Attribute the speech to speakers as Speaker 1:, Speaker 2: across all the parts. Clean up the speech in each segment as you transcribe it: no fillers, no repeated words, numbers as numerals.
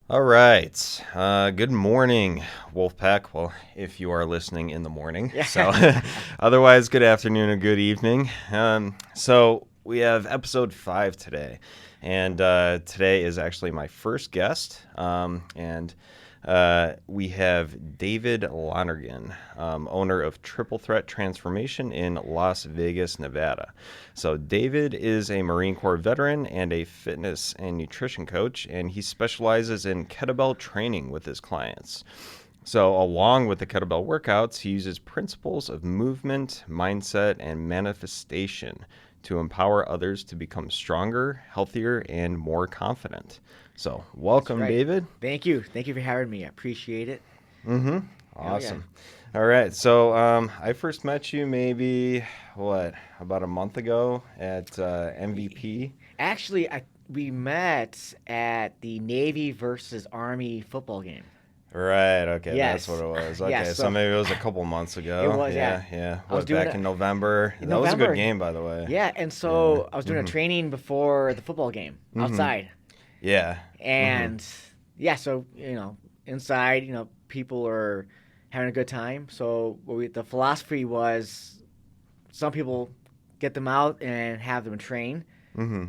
Speaker 1: All right. Good morning, Wolfpack. Well, if you are listening in the morning. So,
Speaker 2: Yeah.
Speaker 1: otherwise, good afternoon or good evening. So we have episode 5 today. And today is actually my first guest. And we have David Lonergan, owner of Triple Threat Transformation in Las Vegas, Nevada. So, David is a Marine Corps veteran and a fitness and nutrition coach, and he specializes in kettlebell training with his clients. So, along with the kettlebell workouts, he uses principles of movement, mindset, and manifestation to empower others to become stronger, healthier, and more confident. So,
Speaker 2: That's
Speaker 1: welcome,
Speaker 2: right.
Speaker 1: David.
Speaker 2: Thank you. Thank you for having me. I appreciate it.
Speaker 1: Mm-hmm.
Speaker 2: Oh yeah.
Speaker 1: Awesome. All right. So I first met you maybe about a month ago at MVP.
Speaker 2: Actually, we met at the Navy versus Army football game.
Speaker 1: Right. Okay. That's what
Speaker 2: Yes.
Speaker 1: it was.
Speaker 2: Yes.
Speaker 1: Okay. So
Speaker 2: So
Speaker 1: maybe it was a couple months
Speaker 2: it
Speaker 1: ago.
Speaker 2: was, yeah.
Speaker 1: Yeah. Yeah.
Speaker 2: I was
Speaker 1: What,
Speaker 2: doing
Speaker 1: back
Speaker 2: it
Speaker 1: in November?
Speaker 2: in
Speaker 1: That was a good
Speaker 2: November.
Speaker 1: game, by the way.
Speaker 2: Yeah, and
Speaker 1: Yeah.
Speaker 2: so I was doing a
Speaker 1: Mm-hmm.
Speaker 2: training before the football game
Speaker 1: Mm-hmm.
Speaker 2: outside.
Speaker 1: Yeah. Mm-hmm.
Speaker 2: And yeah, so inside, people are having a good time. So the philosophy was some people get them out and have them train,
Speaker 1: Mm-hmm.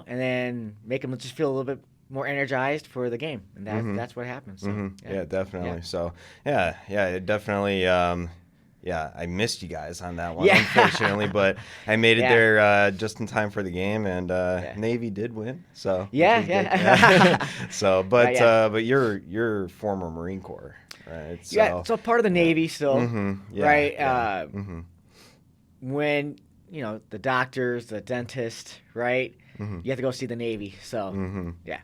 Speaker 2: and then make them just feel a little bit more energized for the game, and
Speaker 1: Mm-hmm.
Speaker 2: that's what happened. So
Speaker 1: Mm-hmm.
Speaker 2: yeah,
Speaker 1: Yeah,
Speaker 2: yeah,
Speaker 1: definitely. So, yeah, it definitely. Yeah, I missed you guys on that one,
Speaker 2: yeah,
Speaker 1: unfortunately, but I made it
Speaker 2: yeah,
Speaker 1: there just in time for the game, and
Speaker 2: yeah,
Speaker 1: Navy did win, so which
Speaker 2: yeah,
Speaker 1: was good. Yeah.
Speaker 2: yeah,
Speaker 1: So,
Speaker 2: yeah, yeah,
Speaker 1: but you're former Marine Corps, right?
Speaker 2: yeah.
Speaker 1: So,
Speaker 2: So part of the
Speaker 1: yeah.
Speaker 2: Navy still,
Speaker 1: Mm-hmm. Yeah.
Speaker 2: right?
Speaker 1: Yeah. Mm-hmm.
Speaker 2: When the doctors, the dentist, right?
Speaker 1: Mm-hmm.
Speaker 2: You have to go see the Navy. So
Speaker 1: Mm-hmm.
Speaker 2: yeah,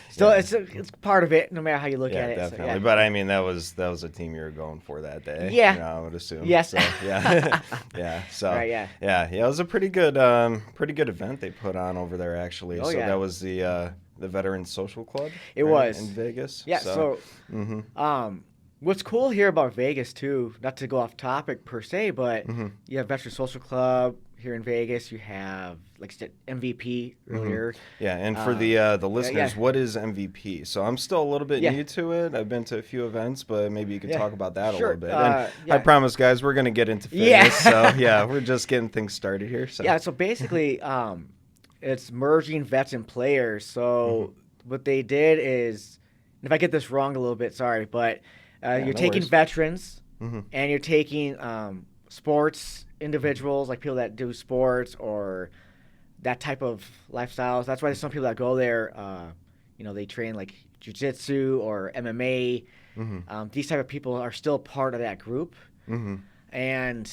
Speaker 2: still
Speaker 1: Yeah.
Speaker 2: it's part of it, no matter how you look
Speaker 1: Yeah,
Speaker 2: at it. So
Speaker 1: definitely.
Speaker 2: yeah,
Speaker 1: But I mean, that was a team you were going for that day.
Speaker 2: yeah,
Speaker 1: I would assume.
Speaker 2: yes,
Speaker 1: So yeah, yeah. So
Speaker 2: right, yeah.
Speaker 1: yeah, it was a pretty good event they put on over there actually.
Speaker 2: Oh
Speaker 1: So
Speaker 2: yeah,
Speaker 1: that was the Veterans Social Club,
Speaker 2: it
Speaker 1: right, in
Speaker 2: was.
Speaker 1: Vegas.
Speaker 2: Yeah.
Speaker 1: So,
Speaker 2: So
Speaker 1: mm-hmm,
Speaker 2: what's cool here about Vegas too, not to go off topic per se, but
Speaker 1: mm-hmm,
Speaker 2: you have Veteran Social Club here in Vegas. You have, like I said, MVP
Speaker 1: mm-hmm.
Speaker 2: earlier.
Speaker 1: Yeah, and for
Speaker 2: Uh,
Speaker 1: the
Speaker 2: yeah, yeah,
Speaker 1: listeners, what is MVP? So I'm still a little bit
Speaker 2: yeah,
Speaker 1: new to it. I've been to a few events, but maybe you could
Speaker 2: yeah.
Speaker 1: talk about that a little
Speaker 2: Sure.
Speaker 1: bit. And I
Speaker 2: Yeah,
Speaker 1: promise, guys, we're gonna get into
Speaker 2: yeah,
Speaker 1: fitness. So yeah, we're just getting things started here. So.
Speaker 2: yeah. So basically, it's merging vets and players.
Speaker 1: Mm-hmm.
Speaker 2: So what they did is, and if I get this wrong a little bit, sorry, but
Speaker 1: Yeah,
Speaker 2: you're
Speaker 1: no
Speaker 2: taking
Speaker 1: worries.
Speaker 2: veterans
Speaker 1: Mm-hmm.
Speaker 2: and you're taking sports individuals, like people that do sports or that type of lifestyles. That's why there's some people that go there. They train like jujitsu or MMA.
Speaker 1: Mm-hmm.
Speaker 2: These type of people are still part of that group,
Speaker 1: Mm-hmm.
Speaker 2: and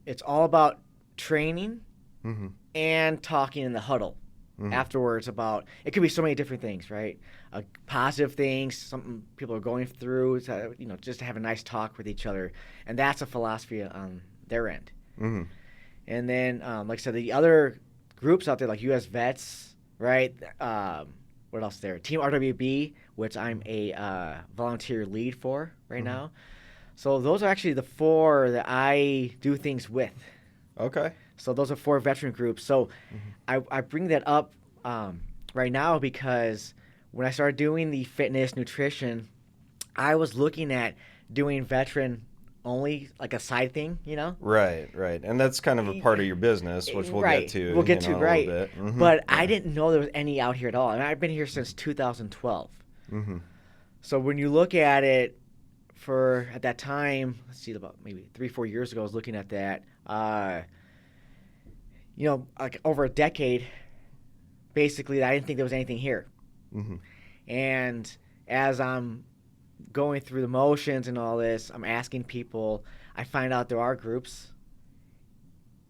Speaker 2: it's all about training
Speaker 1: Mm-hmm.
Speaker 2: and talking in the huddle
Speaker 1: Mm-hmm.
Speaker 2: afterwards about it could be so many different things, right? Positive things, something people are going through, to, just to have a nice talk with each other, and that's a philosophy on their end.
Speaker 1: Mm-hmm.
Speaker 2: And then, like I said, the other groups out there, like U.S. Vets, right? What else there? Team RWB, which I'm a volunteer lead for right
Speaker 1: Mm-hmm.
Speaker 2: now. So those are actually the four that I do things with.
Speaker 1: Okay.
Speaker 2: So those are four veteran groups. So
Speaker 1: Mm-hmm.
Speaker 2: I bring that up right now because when I started doing the fitness nutrition, I was looking at doing veteran only, like a side thing,
Speaker 1: Right, right. And that's kind of a part of your business, which we'll get
Speaker 2: Right.
Speaker 1: to,
Speaker 2: We'll get
Speaker 1: in
Speaker 2: to
Speaker 1: a little
Speaker 2: right.
Speaker 1: bit. Mm-hmm.
Speaker 2: But I
Speaker 1: Yeah.
Speaker 2: didn't know there was any out here at all. And I've been here since 2012.
Speaker 1: Mm-hmm.
Speaker 2: So when you look at it for at that time, let's see, about maybe 3-4 years ago, I was looking at that. Like over a decade, basically, I didn't think there was anything here.
Speaker 1: Mm-hmm.
Speaker 2: And as I'm going through the motions and all this, I'm asking people. I find out there are groups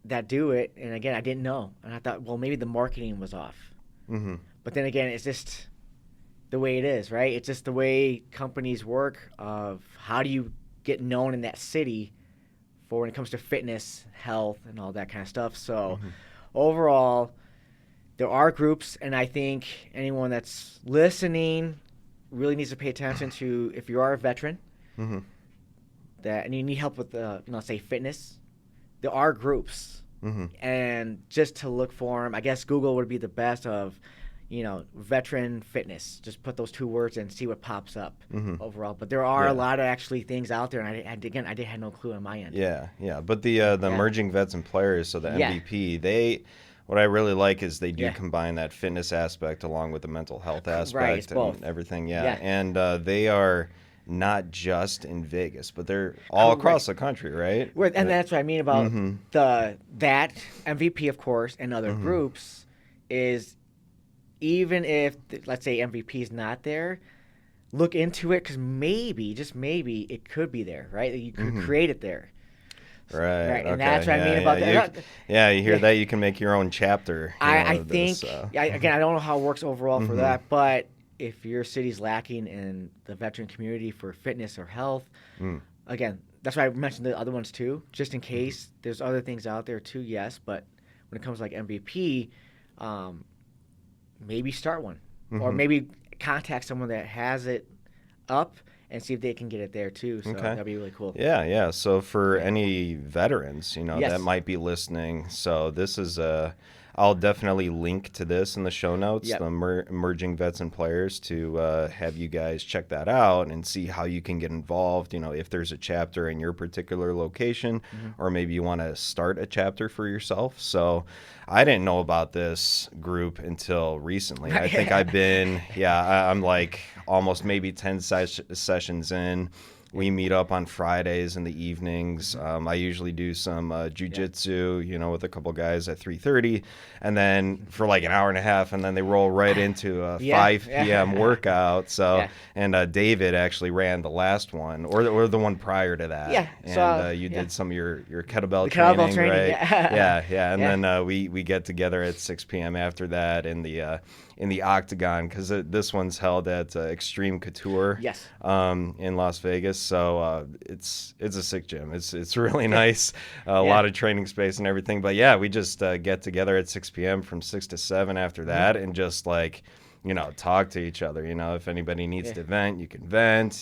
Speaker 2: that do it, and again, I didn't know, and I thought, well, maybe the marketing was off.
Speaker 1: Mm-hmm.
Speaker 2: But then again, it's just the way it is, right? It's just the way companies work. Of how do you get known in that city for when it comes to fitness, health, and all that kind of stuff. So
Speaker 1: Mm-hmm.
Speaker 2: overall, there are groups, and I think anyone that's listening really needs to pay attention to if you are a veteran
Speaker 1: Mm-hmm.
Speaker 2: and you need help with say fitness. There are groups,
Speaker 1: Mm-hmm.
Speaker 2: and just to look for them, I guess Google would be the best of, veteran fitness. Just put those 2 words and see what pops up overall. But there are
Speaker 1: Yeah.
Speaker 2: a lot of actually things out there, and I had no clue on my end.
Speaker 1: Yeah. But the emerging vets and players, so the MVP, what I really like is they do combine that fitness aspect along with the mental health aspect and
Speaker 2: both.
Speaker 1: everything.
Speaker 2: Yeah.
Speaker 1: And they are not just in Vegas, but they're all across the country, right?
Speaker 2: And that's what I mean about that MVP, of course, and other groups is, even if, let's say, MVP is not there, look into it, because maybe, just maybe, it could be there, right? You could create it there.
Speaker 1: Right.
Speaker 2: And that's what I mean about that.
Speaker 1: You hear that, you can make your own chapter.
Speaker 2: I think, again, I don't know how it works overall for that, but if your city's lacking in the veteran community for fitness or health, again, that's why I mentioned the other ones too, just in case. There's other things out there too, yes, but when it comes to like MVP, maybe start one, or maybe contact someone that has it up and see if they can get it there too. So that'd be really cool.
Speaker 1: Yeah. So for any veterans, that might be listening, so this is I'll definitely link to this in the show notes, the emerging vets and players, to have you guys check that out and see how you can get involved. If there's a chapter in your particular location, or maybe you want to start a chapter for yourself. So I didn't know about this group until recently. I think I've been, I'm like almost maybe 10 sessions in. We meet up on Fridays in the evenings. I usually do some jiu-jitsu, with a couple guys at 3:30, and then for like an hour and a half, and then they roll right into a 5 p.m. workout. So, and David actually ran the last one, or the one prior to that. Yeah. And you did some of your kettlebell training, right? Yeah. And then we get together at 6 p.m. after that in the Octagon, because this one's held at Extreme Couture in Las Vegas. So it's a sick gym. It's really nice. A lot of training space and everything. But we just get together at 6 p.m. from 6 to 7 after that, and just like, talk to each other. If anybody needs to vent, you can vent.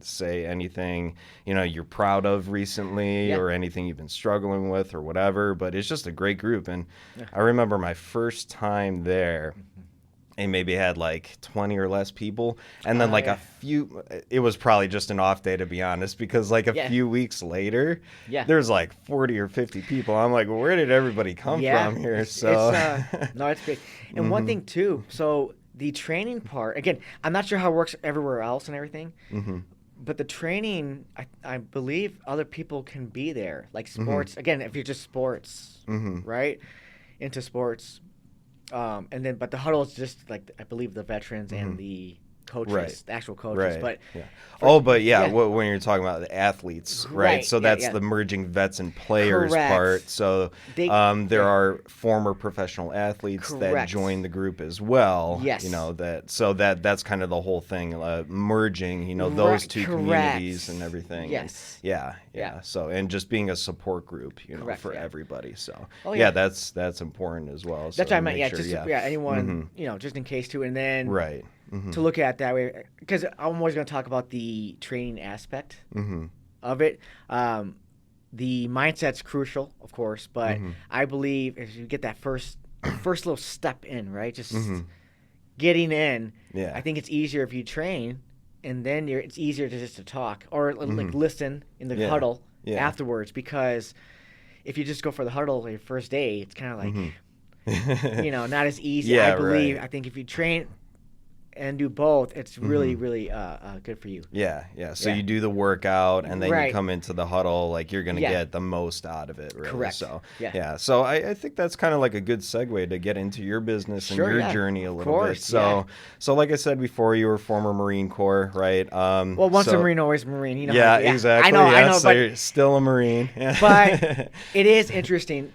Speaker 1: Say anything you're proud of recently, or anything you've been struggling with, or whatever. But it's just a great group. And I remember my first time there, and maybe had like 20 or less people, and then a few, it was probably just an off day, to be honest, because like a few weeks later, there's like 40 or 50 people. I'm like, where did everybody come from here? So
Speaker 2: it's big. And one thing too, so the training part, again, I'm not sure how it works everywhere else and everything, but the training, I believe other people can be there, like sports. Again, if you're just sports, right, into sports. But the huddle is just like, I believe, the veterans and the coaches, the actual coaches. But
Speaker 1: when you're talking about the athletes, right? So that's the merging vets and players part. So there are former professional athletes that join the group as well.
Speaker 2: Yes.
Speaker 1: That's kind of the whole thing, merging, those two communities and everything.
Speaker 2: Yes.
Speaker 1: Yeah. So, and just being a support group, for everybody. So that's important as well.
Speaker 2: That's what I meant. Anyone, just in case too, and then to look at it that way, because I'm always going to talk about the training aspect of it. The mindset's crucial, of course, but I believe if you get that first little step in, right, just getting in, I think it's easier if you train, and then it's easier to talk or like listen in the huddle afterwards, because if you just go for the huddle your first day, it's kind of like not as easy. I believe. I think if you train and do both, it's really, really good for you.
Speaker 1: So you do the workout, and then you come into the huddle, like you're going to get the most out of it, really.
Speaker 2: Correct.
Speaker 1: So, so I think that's kind of like a good segue to get into your business and your journey a little bit. So like I said before, you were former Marine Corps, right?
Speaker 2: Once a Marine, always a Marine.
Speaker 1: Exactly.
Speaker 2: I know,
Speaker 1: so
Speaker 2: but
Speaker 1: you're still a Marine.
Speaker 2: But it is interesting.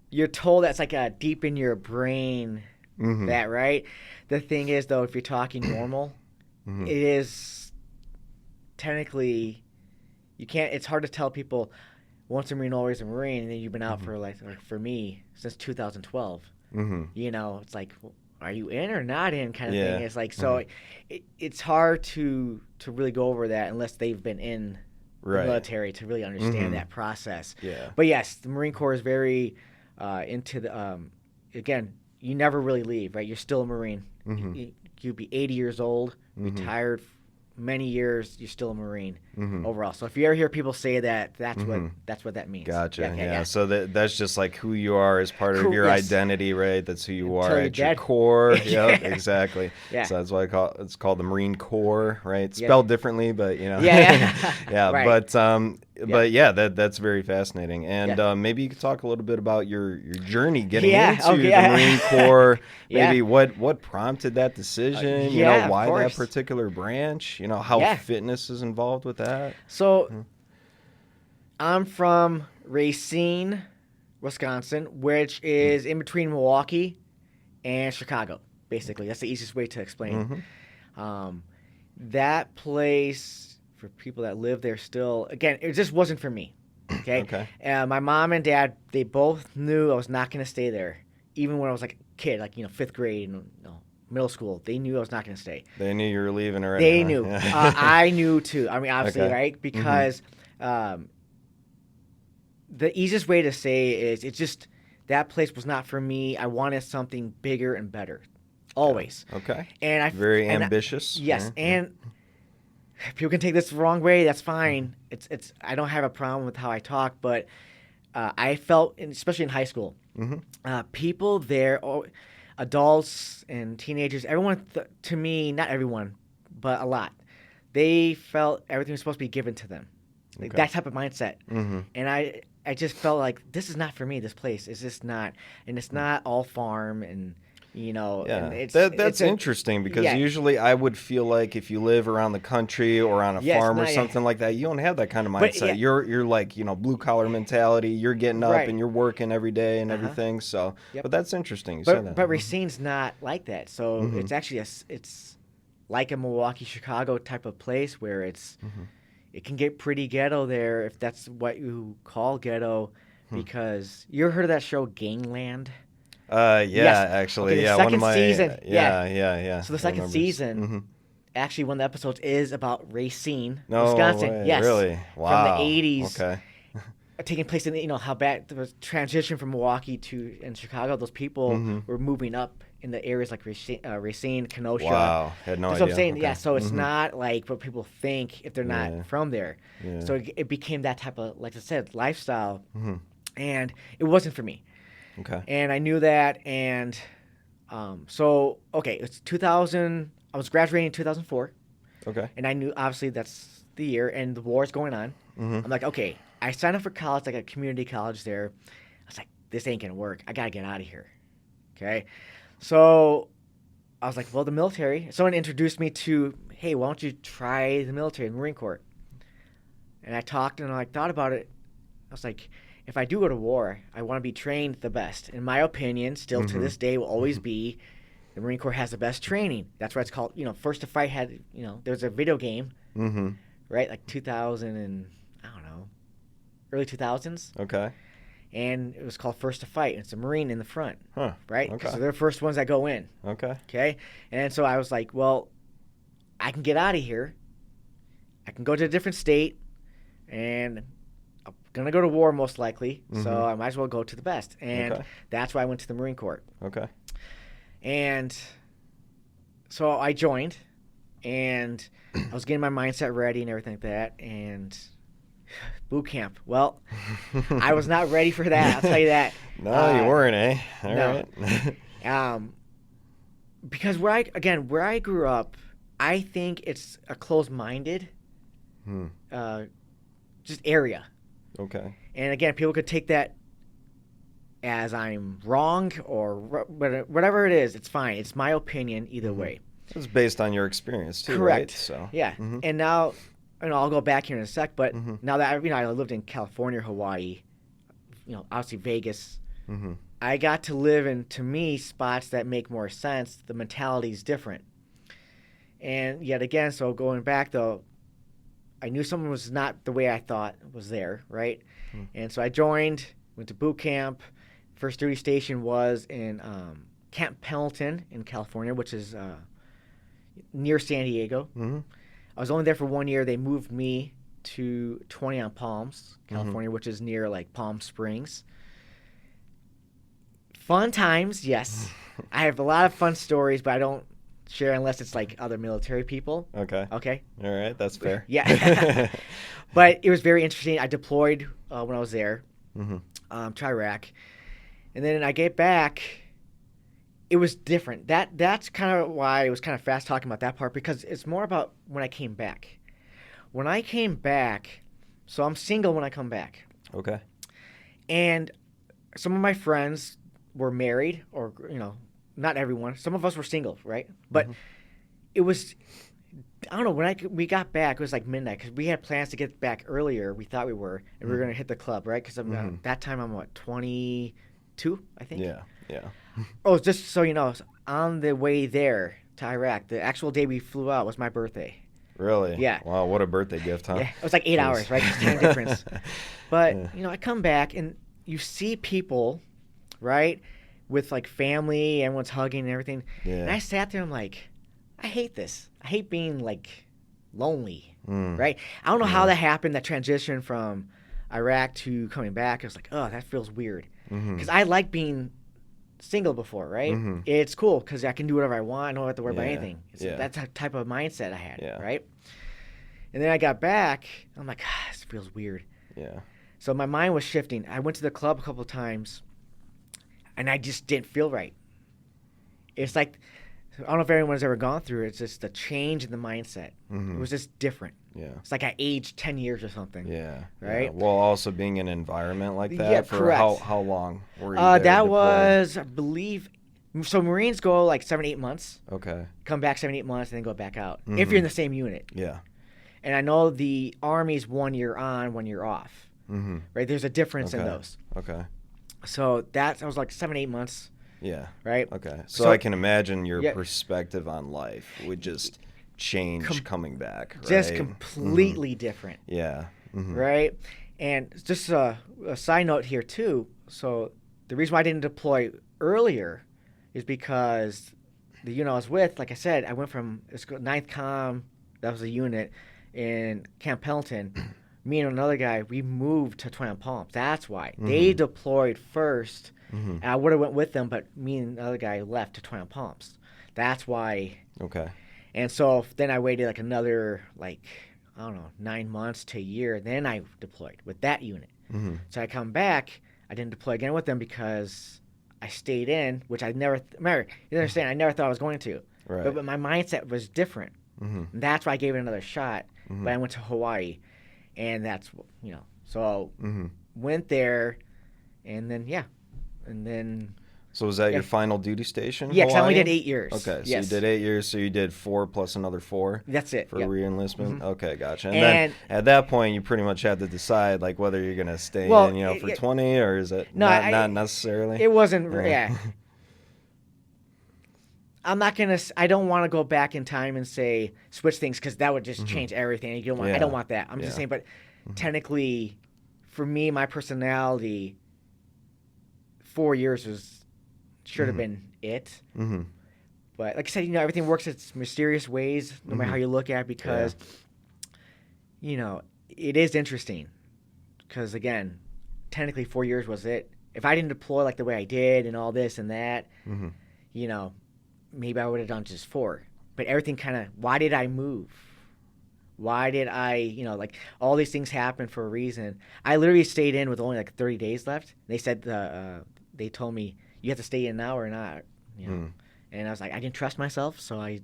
Speaker 2: You're told that's like a deep in your brain, that, right? The thing is, though, if you're talking normal, it is technically, you can't, it's hard to tell people once a Marine, always a Marine, and then you've been out for like for me, since 2012. It's like, well, are you in or not in kind of thing. It's like, so it's hard to really go over that unless they've been in the military to really understand that process. But yes, the Marine Corps is very into the, again, you never really leave, right? You're still a Marine. You'd be 80 years old, retired many years, you're still a Marine overall. So if you ever hear people say that, that's what that means.
Speaker 1: Gotcha. Yeah. So that's just like who you are as part of your identity, right? That's who you are at your core. Yep, exactly.
Speaker 2: Yeah.
Speaker 1: So that's why it's called the Marine Corps, right? Spelled differently, but
Speaker 2: Yeah.
Speaker 1: yeah.
Speaker 2: Right.
Speaker 1: But yeah, that's very fascinating. And maybe you could talk a little bit about your journey getting into the Marine Corps. Maybe what prompted that decision? Why that particular branch? How fitness is involved with that.
Speaker 2: So I'm from Racine, Wisconsin, which is in between Milwaukee and Chicago. Basically, that's the easiest way to explain. That place, for people that live there still, again, it just wasn't for me. Okay. My mom and dad, they both knew I was not going to stay there, even when I was like a kid, like 5th grade and middle school. They knew I was not going to stay.
Speaker 1: They knew you were leaving already.
Speaker 2: They knew. I knew too. I mean, obviously, right? Because the easiest way to say is it's just that place was not for me. I wanted something bigger and better, always.
Speaker 1: Okay.
Speaker 2: And
Speaker 1: very ambitious.
Speaker 2: Yes, and people can take this the wrong way. That's fine. It's. I don't have a problem with how I talk, but I felt, especially in high school, people there. Adults and teenagers, everyone, to me, not everyone, but a lot, they felt everything was supposed to be given to them. Like that type of mindset. And I just felt like this is not for me, this place. It's just not. And it's not all farm and, and
Speaker 1: that's interesting because usually I would feel like if you live around the country or on a farm or something like that, you don't have that kind of mindset. But, you're like, blue collar mentality. You're getting up and you're working every day and everything. So, but that's interesting. You said that.
Speaker 2: But Racine's not like that. So it's actually it's like a Milwaukee, Chicago type of place where it can get pretty ghetto there if that's what you call ghetto. Because you ever heard of that show Gangland?
Speaker 1: Actually,
Speaker 2: the second season. So the second
Speaker 1: season,
Speaker 2: actually, one of the episodes is about Racine,
Speaker 1: no
Speaker 2: Wisconsin.
Speaker 1: Way.
Speaker 2: Yes,
Speaker 1: really? Wow.
Speaker 2: From the '80s.
Speaker 1: Okay.
Speaker 2: Taking place in how bad the transition from Milwaukee and Chicago. Those people were moving up in the areas like Racine, Kenosha.
Speaker 1: Wow, had no idea.
Speaker 2: That's what I'm saying. Okay. Yeah, so it's not like what people think if they're not from there. Yeah. So it became that type of, like I said, lifestyle, and it wasn't for me.
Speaker 1: Okay.
Speaker 2: And I knew that, and it's 2000. I was graduating in 2004.
Speaker 1: Okay.
Speaker 2: And I knew, obviously, that's the year, and the war is going on. I'm like, okay, I signed up for college, like a community college there. I was like, this ain't gonna work. I gotta get out of here. Okay. So I was like, well, the military. Someone introduced me to, hey, why don't you try the military, the Marine Corps? And I talked and I thought about it. I was like, if I do go to war, I want to be trained the best. In my opinion, still to this day, will always be the Marine Corps has the best training. That's why it's called, First to Fight had, there's a video game, right? Like 2000 and, I don't know, early 2000s.
Speaker 1: Okay.
Speaker 2: And it was called First to Fight. And it's a Marine in the front, right?
Speaker 1: Okay.
Speaker 2: So they're the first ones that go in.
Speaker 1: Okay.
Speaker 2: And so I was like, well, I can get out of here. I can go to a different state, and I'm going to go to war most likely, so I might as well go to the best. And that's why I went to the Marine Corps.
Speaker 1: Okay.
Speaker 2: And so I joined, and I was getting my mindset ready and everything like that, and boot camp. Well, I was not ready for that, I'll tell you that.
Speaker 1: No, you weren't, eh? All right.
Speaker 2: Because where I grew up, I think it's a closed-minded just area.
Speaker 1: Okay.
Speaker 2: And again, people could take that as I'm wrong or whatever it is. It's fine. It's my opinion either way.
Speaker 1: It's based on your experience too,
Speaker 2: correct.
Speaker 1: Right? So
Speaker 2: yeah. And now, I'll go back here in a sec. But now that I lived in California, Hawaii, obviously Vegas, I got to live in, to me, spots that make more sense. The mentality is different. And yet again, so going back though, I knew someone was not the way I thought was there, right? And so I joined, went to boot camp. First duty station was in Camp Pendleton in California, which is near San Diego. I was only there for 1 year. They moved me to 20 on Palms, California, which is near like Palm Springs. Fun times, yes. I have a lot of fun stories, but I don't share unless it's like other military people.
Speaker 1: Okay.
Speaker 2: Okay.
Speaker 1: All right. That's fair.
Speaker 2: Yeah. But it was very interesting. I deployed when I was there to Iraq. And then I get back. It was different. That's kind of why it was kind of fast talking about that part, because it's more about when I came back. When I came back, so I'm single when I come back.
Speaker 1: Okay.
Speaker 2: And some of my friends were married, or, not everyone. Some of us were single, right? But it was, I don't know, when we got back, it was like midnight, because we had plans to get back earlier. We thought we were, and we were going to hit the club, right? Because that time I'm, 22, I think?
Speaker 1: Yeah.
Speaker 2: Oh, just so you know, on the way there to Iraq, the actual day we flew out was my birthday.
Speaker 1: Really?
Speaker 2: Yeah.
Speaker 1: Wow, what a birthday gift, huh?
Speaker 2: Yeah, it was like 8 hours, right? Just time difference. But, I come back and you see people, right, with like family, everyone's hugging and everything.
Speaker 1: Yeah.
Speaker 2: And I sat there and I'm like, I hate this. I hate being like lonely, right? I don't know how that happened, that transition from Iraq to coming back. I was like, oh, that feels weird. Because I like being single before, right? It's cool because I can do whatever I want. I don't have to worry about anything. That's the type of mindset I had, right? And then I got back. I'm like, this feels weird.
Speaker 1: Yeah.
Speaker 2: So my mind was shifting. I went to the club a couple of times, and I just didn't feel right. It's like, I don't know if anyone's ever gone through it. It's just a change in the mindset. It was just different.
Speaker 1: Yeah.
Speaker 2: It's like I aged 10 years or something.
Speaker 1: Yeah.
Speaker 2: Right?
Speaker 1: Yeah. Well, also being in an environment like that for
Speaker 2: correct.
Speaker 1: how long were you there?
Speaker 2: That was, I believe, so Marines go like 7-8 months.
Speaker 1: Okay.
Speaker 2: Come back 7-8 months and then go back out. If you're in the same unit.
Speaker 1: Yeah.
Speaker 2: And I know the Army's 1 year on, 1 year off. Right? There's a difference in those.
Speaker 1: Okay.
Speaker 2: So I was like 7-8 months.
Speaker 1: Yeah.
Speaker 2: Right?
Speaker 1: Okay. So I can imagine your perspective on life would just change coming back. Right?
Speaker 2: Just completely different.
Speaker 1: Yeah.
Speaker 2: Right? And just a side note here, too. So the reason why I didn't deploy earlier is because the unit I was with, like I said, I went from 9th Com, that was a unit, in Camp Pendleton. Me and another guy, we moved to Twin Palms. That's why. They deployed first. And I would have went with them, but me and the other guy left to Twin Palms. That's why.
Speaker 1: Okay.
Speaker 2: And so then I waited like another, 9 months to a year. Then I deployed with that unit. So I come back. I didn't deploy again with them because I stayed in, which I never, you understand, I never thought I was going to.
Speaker 1: Right.
Speaker 2: But my mindset was different. And that's why I gave it another shot. But I went to Hawaii. And that's, so went there. And then, And then.
Speaker 1: So was that your final duty station?
Speaker 2: Yeah, because I only
Speaker 1: Hawaii?
Speaker 2: did 8 years.
Speaker 1: Okay, so you did 8 years, so you did 4 plus another 4?
Speaker 2: That's it.
Speaker 1: For re-enlistment? Okay, gotcha. And
Speaker 2: And
Speaker 1: then at that point, you pretty much had to decide like whether you're going to stay in, for 20 or is it not necessarily?
Speaker 2: It wasn't, I'm not going to, I don't want to go back in time and say switch things because that would just change everything. You don't want, I don't want that. I'm just saying, but technically, for me, my personality, 4 years should have been it. But like I said, everything works its mysterious ways, no matter how you look at it, because, it is interesting. Because, again, technically 4 years was it. If I didn't deploy like the way I did and all this and that, maybe I would have done just 4. But everything kind of, why did I move? Why did I, all these things happen for a reason. I literally stayed in with only like 30 days left. They said, they told me, you have to stay in now or not. And I was like, I didn't trust myself, so I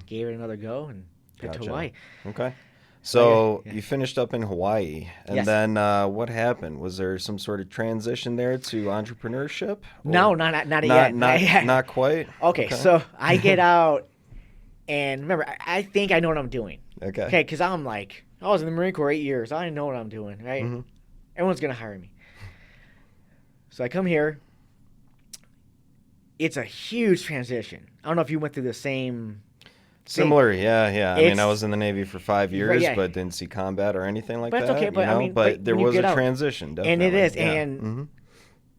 Speaker 2: gave it another go and got to Hawaii.
Speaker 1: Okay. So you finished up in Hawaii, and then what happened? Was there some sort of transition there to entrepreneurship?
Speaker 2: No, not yet.
Speaker 1: Not quite?
Speaker 2: Okay, so I get out, and remember, I think I know what I'm doing.
Speaker 1: Okay,
Speaker 2: because I'm like, I was in the Marine Corps 8 years. I know what I'm doing, right? Everyone's going to hire me. So I come here. It's a huge transition. I don't know if you went through the same...
Speaker 1: Similar, yeah. I mean, I was in the Navy for 5 years, but didn't see combat or anything like that.
Speaker 2: But it's okay, but
Speaker 1: there was a transition, definitely.
Speaker 2: And it is, and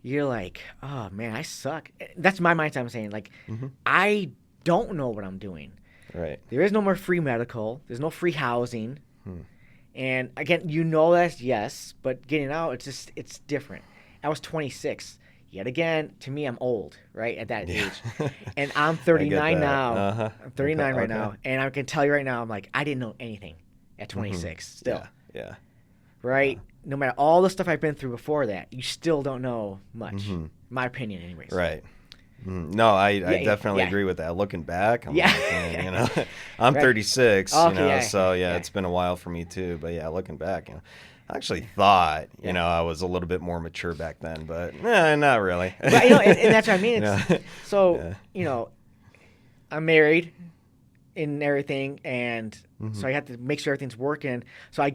Speaker 2: you're like, oh, man, I suck. That's my mindset. I'm saying, like, I don't know what I'm doing.
Speaker 1: Right.
Speaker 2: There is no more free medical. There's no free housing. And, again, that's yes, but getting out, it's different. I was 26. Yet again, to me, I'm old, right, at that
Speaker 1: Yeah.
Speaker 2: age. And I'm
Speaker 1: I get
Speaker 2: 39
Speaker 1: that.
Speaker 2: now.
Speaker 1: Uh-huh.
Speaker 2: I'm 39 right
Speaker 1: Okay.
Speaker 2: now. And I can tell you right now, I'm like, I didn't know anything at
Speaker 1: Mm-hmm.
Speaker 2: 26 still,
Speaker 1: Yeah. Yeah. Yeah.
Speaker 2: right? No matter all the stuff I've been through before that, you still don't know much.
Speaker 1: Mm-hmm.
Speaker 2: My opinion, anyways.
Speaker 1: Right. No, I
Speaker 2: Yeah,
Speaker 1: definitely
Speaker 2: yeah.
Speaker 1: agree with that. Looking back, I'm
Speaker 2: Yeah.
Speaker 1: like, man, I'm
Speaker 2: Right.
Speaker 1: 36,
Speaker 2: Okay, yeah,
Speaker 1: so yeah,
Speaker 2: yeah.
Speaker 1: it's been a while for me too. But yeah, looking back, I actually thought,
Speaker 2: Yeah.
Speaker 1: I was a little bit more mature back then, but not really.
Speaker 2: But, and that's what I mean. So,
Speaker 1: Yeah.
Speaker 2: I'm married and everything, and
Speaker 1: Mm-hmm.
Speaker 2: so I have to make sure everything's working. So I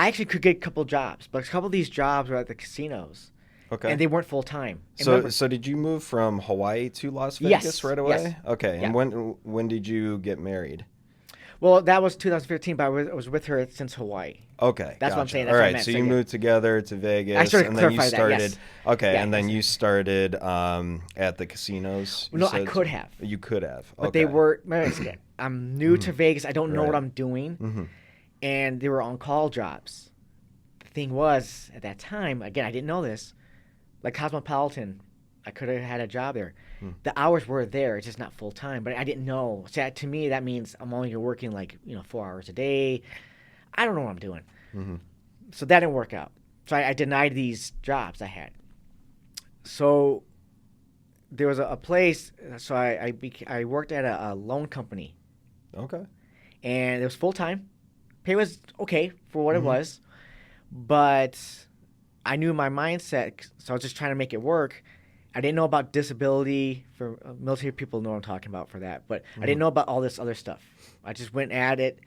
Speaker 2: actually could get a couple jobs, but a couple of these jobs were at the casinos, and
Speaker 1: Okay.
Speaker 2: they weren't full time.
Speaker 1: So did you move from Hawaii to Las Vegas
Speaker 2: Yes,
Speaker 1: right
Speaker 2: yes,
Speaker 1: away? Okay.
Speaker 2: yeah.
Speaker 1: And when did you get married?
Speaker 2: Well, that was 2015, but I was with her since Hawaii.
Speaker 1: Okay,
Speaker 2: That's what I'm
Speaker 1: gotcha.
Speaker 2: saying.
Speaker 1: All
Speaker 2: That's what I
Speaker 1: right,
Speaker 2: meant.
Speaker 1: so
Speaker 2: So,
Speaker 1: you
Speaker 2: yeah.
Speaker 1: moved together to
Speaker 2: I
Speaker 1: Vegas,
Speaker 2: started
Speaker 1: and
Speaker 2: to
Speaker 1: then you
Speaker 2: clarify that.
Speaker 1: started.
Speaker 2: Yes.
Speaker 1: Okay,
Speaker 2: Yeah.
Speaker 1: and then you started at the casinos. You
Speaker 2: No, I
Speaker 1: said?
Speaker 2: could have,
Speaker 1: You could have.
Speaker 2: but
Speaker 1: Okay.
Speaker 2: they were. I'm new to Vegas. I don't know what
Speaker 1: Right.
Speaker 2: I'm doing,
Speaker 1: Mm-hmm.
Speaker 2: and they were on call jobs. The thing was, at that time, again, I didn't know this. Like Cosmopolitan, I could have had a job there. The hours were there, it's just not full time. But I didn't know. So to me, that means I'm only working 4 hours a day. I don't know what I'm doing.
Speaker 1: Mm-hmm.
Speaker 2: So that didn't work out. So I denied these jobs I had. So there was a place. So I worked at a loan company,
Speaker 1: Okay.
Speaker 2: and it was full time. Pay was okay for what it
Speaker 1: Mm-hmm.
Speaker 2: was, but I knew my mindset, so I was just trying to make it work. I didn't know about disability for military people know what I'm talking about for that, but I didn't know about all this other stuff. I just went at it,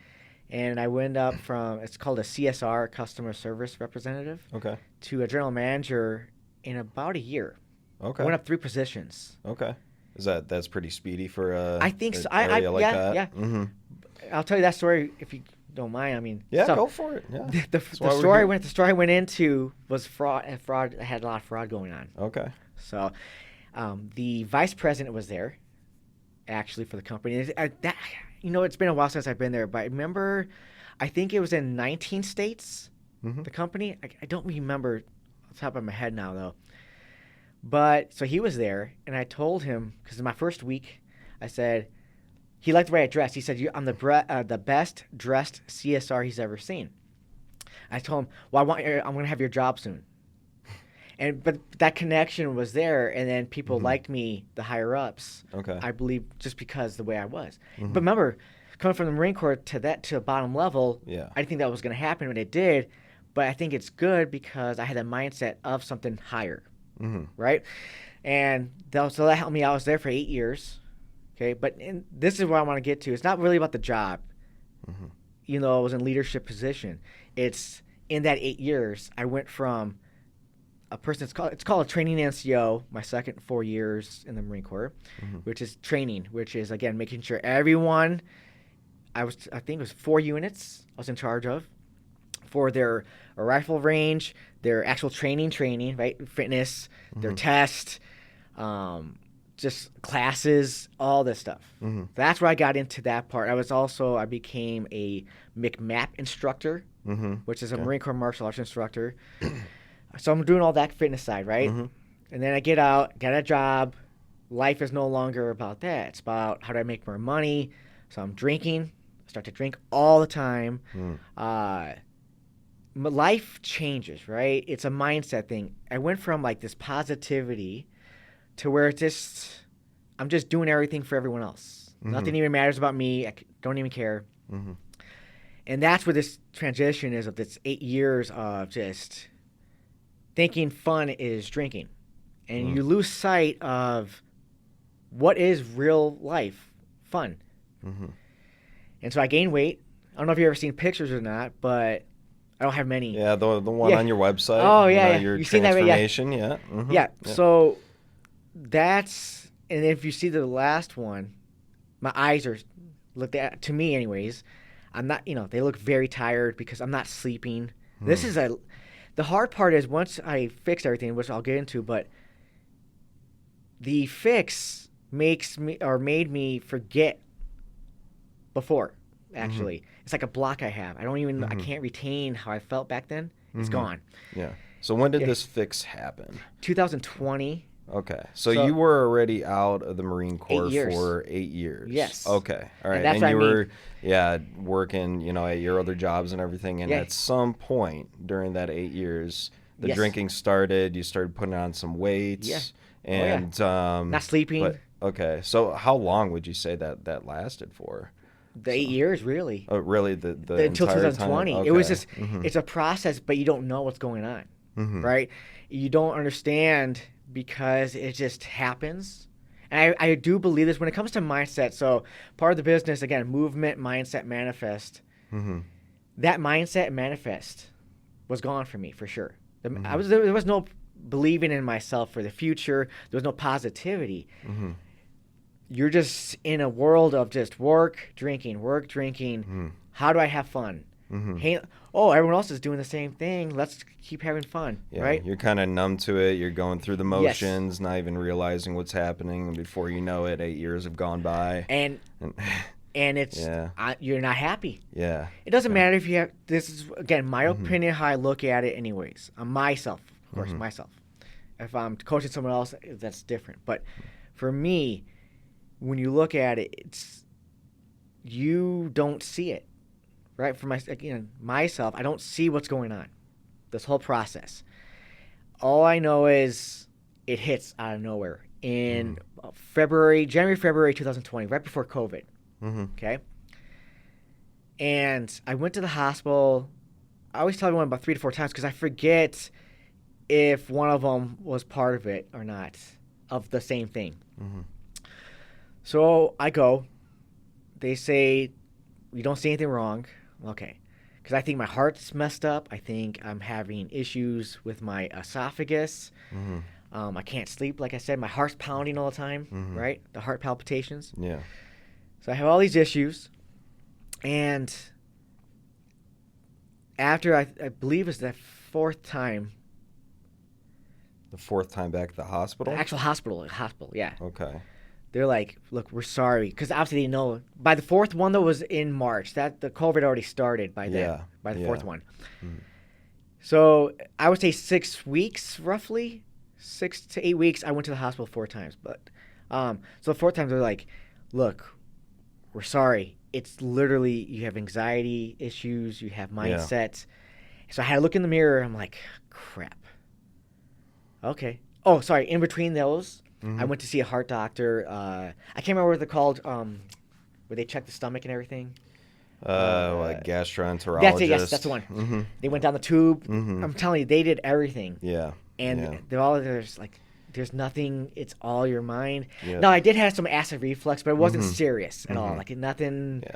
Speaker 2: and I went up from it's called a CSR, customer service representative,
Speaker 1: Okay.
Speaker 2: to a general manager in about a year.
Speaker 1: Okay.
Speaker 2: I went up 3 positions.
Speaker 1: Okay. That's pretty speedy for
Speaker 2: I think so.
Speaker 1: an area like
Speaker 2: Yeah,
Speaker 1: that?
Speaker 2: yeah.
Speaker 1: Mm-hmm.
Speaker 2: I'll tell you that story if you don't mind. I mean,
Speaker 1: Yeah,
Speaker 2: so
Speaker 1: go for it. Yeah.
Speaker 2: the
Speaker 1: That's why we're
Speaker 2: story
Speaker 1: here.
Speaker 2: the story I went into was fraud. Fraud had a lot of fraud going on.
Speaker 1: Okay.
Speaker 2: So, the vice president was there, actually, for the company. It's been a while since I've been there, but I remember, I think it was in 19 states,
Speaker 1: Mm-hmm.
Speaker 2: the company. I don't remember off the top of my head now, though. But, so he was there, and I told him, because in my first week, I said, he liked the way I dressed. He said, I'm the best dressed CSR he's ever seen. I told him, well, I'm going to have your job soon. But that connection was there, and then people liked me, the higher ups.
Speaker 1: Okay.
Speaker 2: I believe just because the way I was.
Speaker 1: Mhm.
Speaker 2: But remember, coming from the Marine Corps to the bottom level,
Speaker 1: Yeah.
Speaker 2: I didn't think that was going to happen, but it did. But I think it's good because I had a mindset of something higher,
Speaker 1: Mm-hmm.
Speaker 2: right? And so that helped me. I was there for 8 years, okay. But this is what I want to get to. It's not really about the job,
Speaker 1: Mm-hmm.
Speaker 2: I was in leadership position. It's in that 8 years, I went from a person. It's called a training NCO. My second 4 years in the Marine Corps, which is training, which is again making sure everyone. I think it was 4 units I was in charge of for their rifle range, their actual training, right, fitness, their test, just classes, all this stuff.
Speaker 1: Mm-hmm.
Speaker 2: That's where I got into that part. I became a McMap instructor,
Speaker 1: Mm-hmm.
Speaker 2: which is a Marine Corps martial arts instructor. So I'm doing all that fitness side, right?
Speaker 1: Mm-hmm.
Speaker 2: And then I get out, get a job. Life is no longer about that. It's about how do I make more money. So I'm drinking. I start to drink all the time. Life changes, right? It's a mindset thing. I went from like this positivity to where I'm just doing everything for everyone else.
Speaker 1: Mm-hmm.
Speaker 2: Nothing even matters about me. I don't even care.
Speaker 1: Mm-hmm.
Speaker 2: And that's where this transition is of this 8 years of just thinking fun is drinking. And you lose sight of what is real life fun.
Speaker 1: Mm-hmm.
Speaker 2: And so I gained weight. I don't know if you've ever seen pictures or not, but I don't have many.
Speaker 1: Yeah, the one
Speaker 2: Yeah.
Speaker 1: on your website.
Speaker 2: Oh, yeah, yeah.
Speaker 1: Your
Speaker 2: You've seen that, right? Yeah.
Speaker 1: transformation. Yeah. Mm-hmm.
Speaker 2: Yeah. So and if you see the last one, my eyes are looked at, to me anyways. I'm not, they look very tired because I'm not sleeping. This is the hard part is once I fix everything, which I'll get into, but the fix made me forget before, actually. It's like a block I have. I can't retain how I felt back then. It's gone.
Speaker 1: Yeah. So when did
Speaker 2: Yeah.
Speaker 1: this fix happen?
Speaker 2: 2020.
Speaker 1: Okay. So
Speaker 2: So
Speaker 1: you were already out of the Marine Corps
Speaker 2: 8 years.
Speaker 1: for 8 years.
Speaker 2: Yes.
Speaker 1: Okay. All right.
Speaker 2: And that's
Speaker 1: And
Speaker 2: what I
Speaker 1: you
Speaker 2: mean.
Speaker 1: were, yeah, working, at your other jobs and everything. And
Speaker 2: Yeah.
Speaker 1: at some point during that 8 years, the
Speaker 2: Yes.
Speaker 1: drinking started. You started putting on some weight.
Speaker 2: Yeah.
Speaker 1: And
Speaker 2: Not sleeping.
Speaker 1: But okay. So how long would you say that lasted for?
Speaker 2: The 8 years, really.
Speaker 1: Oh, really? The
Speaker 2: Until
Speaker 1: entire
Speaker 2: 2020.
Speaker 1: time?
Speaker 2: It was
Speaker 1: Okay.
Speaker 2: just, it's a process, but you don't know what's going on,
Speaker 1: Mhm.
Speaker 2: right? You don't understand because it just happens. And I do believe this when it comes to mindset. So part of the business, again, movement, mindset, manifest.
Speaker 1: Mhm.
Speaker 2: That mindset manifest was gone for me for sure.
Speaker 1: Mm-hmm.
Speaker 2: There was no believing in myself for the future. There was no positivity.
Speaker 1: Mhm.
Speaker 2: You're just in a world of just work, drinking.
Speaker 1: Mhm.
Speaker 2: How do I have fun?
Speaker 1: Mhm.
Speaker 2: Hey, everyone else is doing the same thing. Let's keep having fun,
Speaker 1: Yeah,
Speaker 2: right?
Speaker 1: you're kind of numb to it. You're going through the
Speaker 2: Yes.
Speaker 1: motions, not even realizing what's happening. And before you know it, 8 years have gone by.
Speaker 2: And it's
Speaker 1: Yeah.
Speaker 2: you're not happy.
Speaker 1: Yeah.
Speaker 2: It doesn't
Speaker 1: Yeah.
Speaker 2: matter if you have. This is again my
Speaker 1: Mhm.
Speaker 2: opinion, how I look at it, anyways. Myself, of course,
Speaker 1: Mhm.
Speaker 2: myself. If I'm coaching someone else, that's different. But for me, when you look at it, it's you don't see it, right? For myself, I don't see what's going on. This whole process. All I know is it hits out of nowhere in January, February 2020, right before COVID.
Speaker 1: Mhm.
Speaker 2: Okay. And I went to the hospital. I always tell everyone about 3 to 4 times because I forget if one of them was part of it or not, of the same thing.
Speaker 1: Mhm.
Speaker 2: So I go. They say, you don't see anything wrong. Okay. Because I think my heart's messed up. I think I'm having issues with my esophagus.
Speaker 1: Mhm.
Speaker 2: I can't sleep. Like I said, my heart's pounding all the time,
Speaker 1: Mhm.
Speaker 2: right? The heart palpitations.
Speaker 1: Yeah.
Speaker 2: So I have all these issues. And after, I believe it's the 4th time,
Speaker 1: The 4th time back at the hospital?
Speaker 2: the actual hospital, yeah.
Speaker 1: Okay.
Speaker 2: They're like, look, we're sorry. Because obviously they know. By the 4th one, that was in March. That the COVID already started by then.
Speaker 1: Yeah.
Speaker 2: By the 4th one.
Speaker 1: Mhm.
Speaker 2: So I would say 6 weeks, roughly. 6 to 8 weeks, I went to the hospital 4 times. But so the 4th time, they're like, look, we're sorry. It's literally, you have anxiety issues. You have mindset. So I had to look in the mirror. I'm like, crap. Okay. Oh, sorry. In between those, I went to see a heart doctor. I can't remember what they're called, where they check the stomach and everything.
Speaker 1: Like gastroenterologist.
Speaker 2: That's it. Yes, that's the one.
Speaker 1: Mhm.
Speaker 2: They went down the tube.
Speaker 1: Mhm.
Speaker 2: I'm telling you, they did everything.
Speaker 1: Yeah.
Speaker 2: And
Speaker 1: Yeah.
Speaker 2: there's nothing. It's all your mind.
Speaker 1: Yeah.
Speaker 2: No, I did have some acid reflux, but it wasn't
Speaker 1: Mhm.
Speaker 2: serious at all.
Speaker 1: Mhm.
Speaker 2: Like nothing.
Speaker 1: Yeah.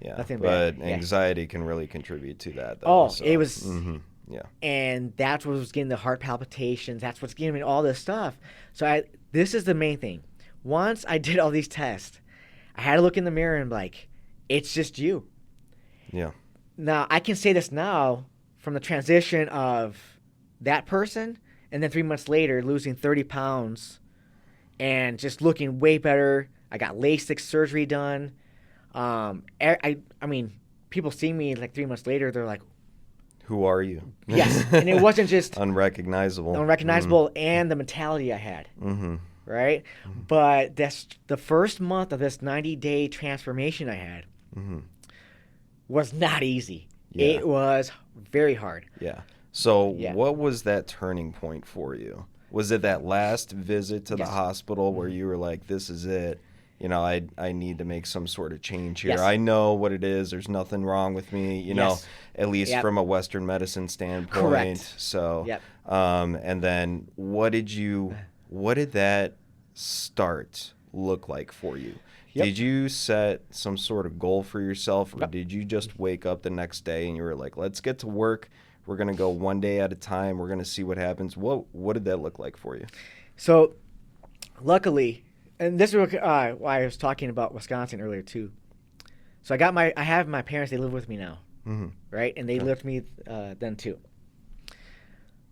Speaker 1: Yeah.
Speaker 2: Nothing
Speaker 1: but
Speaker 2: bad. Yeah.
Speaker 1: anxiety can really contribute to that, though.
Speaker 2: Oh,
Speaker 1: so.
Speaker 2: it was.
Speaker 1: Mhm. Yeah.
Speaker 2: And that's what was getting the heart palpitations. That's what's giving me all this stuff. So this is the main thing. Once I did all these tests, I had to look in the mirror and be like, it's just you.
Speaker 1: Yeah.
Speaker 2: Now, I can say this now from the transition of that person and then 3 months later losing 30 pounds and just looking way better. I got LASIK surgery done. I mean, people see me like 3 months later, they're like,
Speaker 1: Who are you?
Speaker 2: yes. And it wasn't just
Speaker 1: unrecognizable.
Speaker 2: unrecognizable and the mentality I had,
Speaker 1: Mm-hmm.
Speaker 2: right? But that's the first month of this 90-day transformation I had
Speaker 1: Mm-hmm.
Speaker 2: was not easy.
Speaker 1: Yeah.
Speaker 2: It was very hard.
Speaker 1: Yeah. So
Speaker 2: Yeah.
Speaker 1: what was that turning point for you? Was it that last visit to the
Speaker 2: Yes.
Speaker 1: hospital where you were like, this is it? I need to make some sort of change here.
Speaker 2: Yes.
Speaker 1: I know what it is. There's nothing wrong with me,
Speaker 2: Yes.
Speaker 1: at least
Speaker 2: Yep.
Speaker 1: from a Western medicine standpoint.
Speaker 2: Correct.
Speaker 1: So,
Speaker 2: Yep.
Speaker 1: And then what did that start look like for you?
Speaker 2: Yep.
Speaker 1: Did you set some sort of goal for yourself, or
Speaker 2: Yep.
Speaker 1: did you just wake up the next day and you were like, let's get to work. We're going to go one day at a time. We're going to see what happens. What did that look like for you?
Speaker 2: So, luckily, and this is why I was talking about Wisconsin earlier too. So I have my parents. They live with me now,
Speaker 1: Mm-hmm.
Speaker 2: right? And they lived with me then too.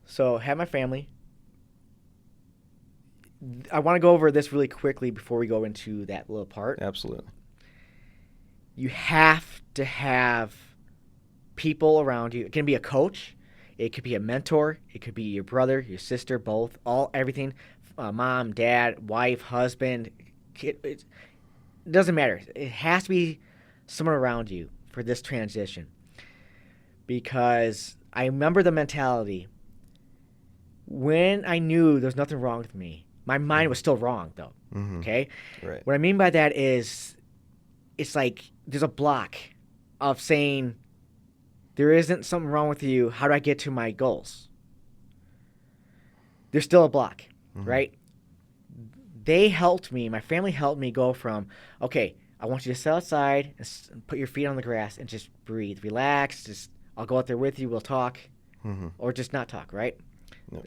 Speaker 2: So have my family. I want to go over this really quickly before we go into that little part.
Speaker 1: Absolutely.
Speaker 2: You have to have people around you. It can be a coach. It could be a mentor. It could be your brother, your sister, both, everything, mom, dad, wife, husband, kid. It doesn't matter. It has to be someone around you for this transition. Because I remember the mentality. When I knew there was nothing wrong with me, my mind was still wrong, though.
Speaker 1: Mm-hmm.
Speaker 2: Okay?
Speaker 1: Right.
Speaker 2: What I mean by that is it's like there's a block of saying there isn't something wrong with you. How do I get to my goals? There's still a block, right? They helped me. My family helped me go from, okay, I want you to sit outside and put your feet on the grass and just breathe. Relax. I'll go out there with you. We'll talk. Or just not talk, right?
Speaker 1: Yep.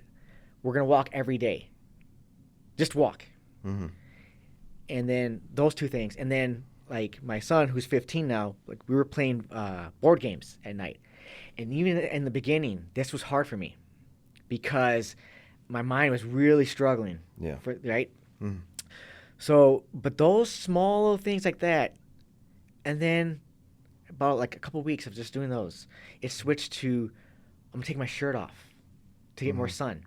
Speaker 2: We're going to walk every day. Just walk. And then those two things. And then, like, my son, who's 15 now, like, we were playing board games at night. And even in the beginning, this was hard for me because my mind was really struggling.
Speaker 1: Yeah.
Speaker 2: Right? So, but those small little things like that, and then about like a couple weeks of just doing those, it switched to I'm going to take my shirt off to get more sun.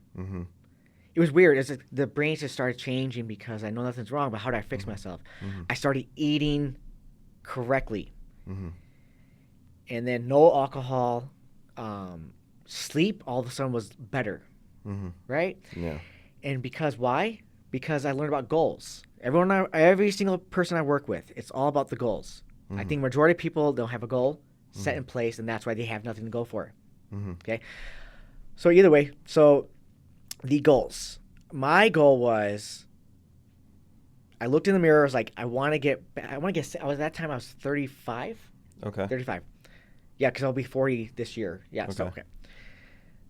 Speaker 2: It was weird. It's like the brain just started changing because I know nothing's wrong, but how do I fix myself? I started eating correctly. And then no alcohol. Sleep all of a sudden was better. Right?
Speaker 1: Yeah.
Speaker 2: And because why? Because I learned about goals. Every single person I work with, it's all about the goals. I think majority of people don't have a goal set in place, and that's why they have nothing to go for. Okay? So either way, the goals. My goal was, I looked in the mirror. I was like, I want to get. At that time I was 35.
Speaker 1: Okay.
Speaker 2: 35. Yeah, because I'll be 40 this year. Yeah.
Speaker 1: Okay.
Speaker 2: Okay.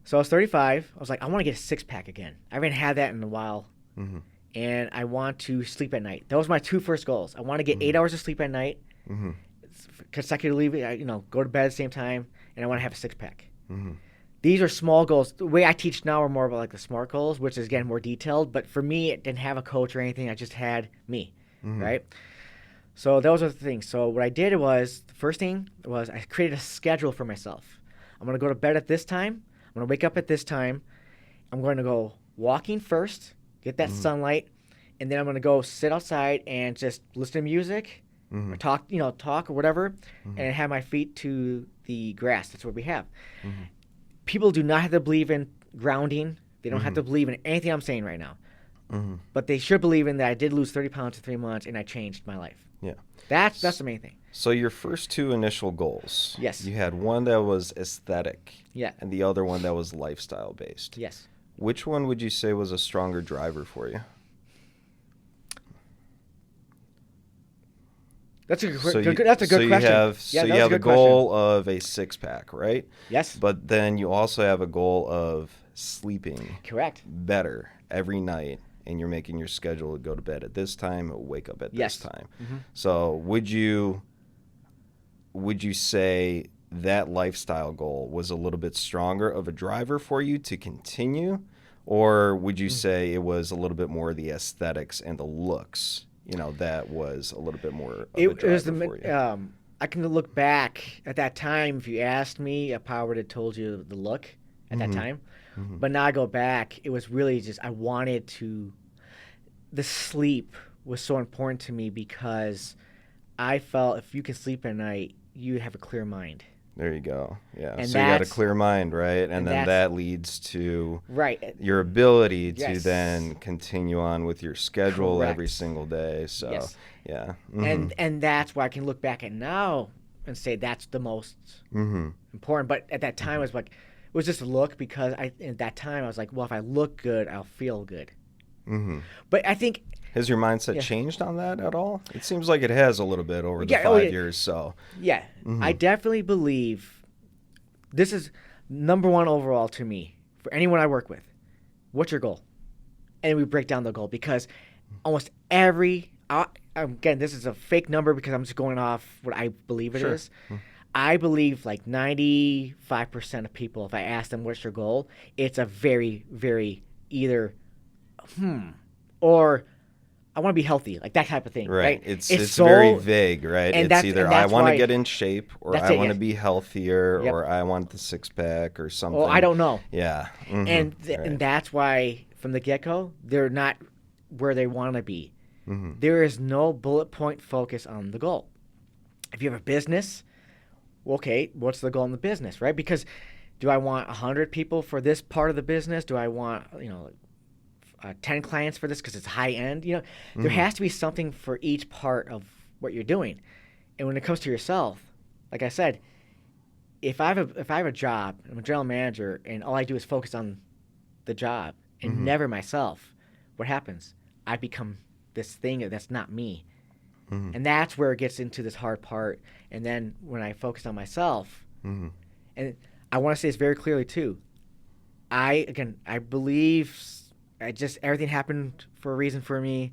Speaker 2: So I was 35. I was like, I want to get a six pack again. I haven't had that in a while. And I want to sleep at night. That was my two first goals. I want to get 8 hours of sleep at night, consecutively. Go to bed at the same time, and I want to have a six pack. These are small goals. The way I teach now are more about like the SMART goals, which is, again, more detailed. But for me, it didn't have a coach or anything. I just had me, right? So those are the things. So what I did was, the first thing was I created a schedule for myself. I'm going to go to bed at this time. I'm going to wake up at this time. I'm going to go walking first, get that sunlight, and then I'm going to go sit outside and just listen to music or talk or whatever, and have my feet to the grass. That's what we have. People do not have to believe in grounding. They don't have to believe in anything I'm saying right now. But they should believe in that I did lose 30 pounds in 3 months, and I changed my life.
Speaker 1: Yeah.
Speaker 2: That's the main thing.
Speaker 1: So your first two initial goals.
Speaker 2: Yes.
Speaker 1: You had one that was aesthetic.
Speaker 2: Yeah.
Speaker 1: And the other one that was lifestyle based.
Speaker 2: Yes.
Speaker 1: Which one would you say was a stronger driver for you?
Speaker 2: That's a good question.
Speaker 1: You have a goal of a six pack, right?
Speaker 2: Yes.
Speaker 1: But then you also have a goal of sleeping.
Speaker 2: Correct.
Speaker 1: Better every night, and you're making your schedule to go to bed at this time, wake up at this time. So would you say that lifestyle goal was a little bit stronger of a driver for you to continue, or would you say it was a little bit more the aesthetics and the looks? That was a little bit more of a driver for you.
Speaker 2: I can look back at that time. If you asked me, I probably would have told you the look at that time. But now I go back, it was really just I wanted to. The sleep was so important to me because I felt if you can sleep at night, you have a clear mind.
Speaker 1: There you go. Yeah.
Speaker 2: And
Speaker 1: so you got a clear mind, right? And then that leads to your ability to then continue on with your schedule every single day. So, yeah.
Speaker 2: And that's why I can look back at now and say that's the most important. But at that time, it was just a look because at that time I was like, well, if I look good, I'll feel good. But I think...
Speaker 1: Has your mindset changed on that at all? It seems like it has a little bit over the 5 years. So
Speaker 2: yeah, I definitely believe this is number one overall to me for anyone I work with. What's your goal? And we break down the goal because almost every again, this is a fake number because I'm just going off what I believe it is. I believe like 95% of people, if I ask them what's your goal, it's a very, very either or I want to be healthy, like that type of thing, right?
Speaker 1: It's
Speaker 2: so
Speaker 1: very vague, right?
Speaker 2: and
Speaker 1: It's either I
Speaker 2: that's
Speaker 1: want to
Speaker 2: why
Speaker 1: get in shape, or
Speaker 2: that's
Speaker 1: I
Speaker 2: it.
Speaker 1: want to
Speaker 2: Yes.
Speaker 1: be healthier,
Speaker 2: Yep.
Speaker 1: or I want the six pack or something.
Speaker 2: Oh, I don't know.
Speaker 1: Yeah. Mm-hmm.
Speaker 2: And
Speaker 1: Right.
Speaker 2: and that's why from the get go they're not where they want to be.
Speaker 1: Mm-hmm.
Speaker 2: There is no bullet point focus on the goal. If you have a business, okay, what's the goal in the business, right? Because do I want 100 people for this part of the business? Do I want 10 clients for this because it's high end? There has to be something for each part of what you're doing. And when it comes to yourself, like I said, if I have a job, I'm a general manager, and all I do is focus on the job and never myself, what happens? I become this thing that's not me. And that's where it gets into this hard part. And then when I focus on myself, and I want to say this very clearly too, I believe everything happened for a reason for me.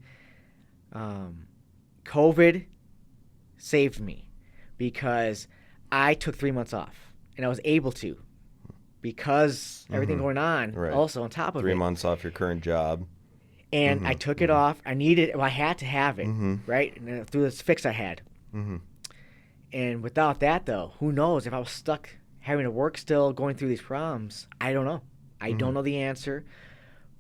Speaker 2: COVID saved me because I took 3 months off, and I was able to because everything going on also on top of
Speaker 1: 3
Speaker 2: it.
Speaker 1: months off your current job.
Speaker 2: And I took it off. I had to have it, right? And through this fix I had. And without that, though, who knows if I was stuck having to work still, going through these problems? I don't know. I don't know the answer,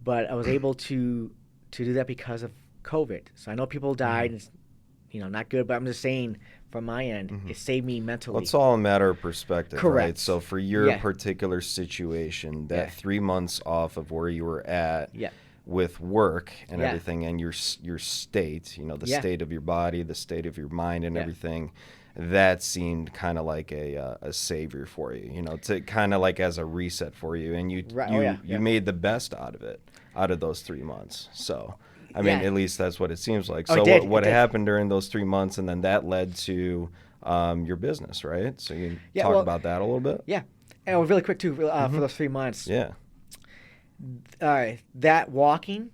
Speaker 2: but I was able to do that because of COVID. So I know people died. It's not good, but I'm just saying from my end, it saved me mentally.
Speaker 1: Well, it's all a matter of perspective,
Speaker 2: Correct.
Speaker 1: right? So for your particular situation, that 3 months off of where you were at with work and everything, and your state, the state of your body, the state of your mind, and everything, that seemed kind of like a savior for you, to kind of like as a reset for you, and you made the best out of it, out of those 3 months. So I mean, at least that's what it seems like. So what happened during those 3 months, and then that led to your business, right? So you can talk about that a little bit.
Speaker 2: Yeah, and really quick too, for those 3 months.
Speaker 1: Yeah.
Speaker 2: That walking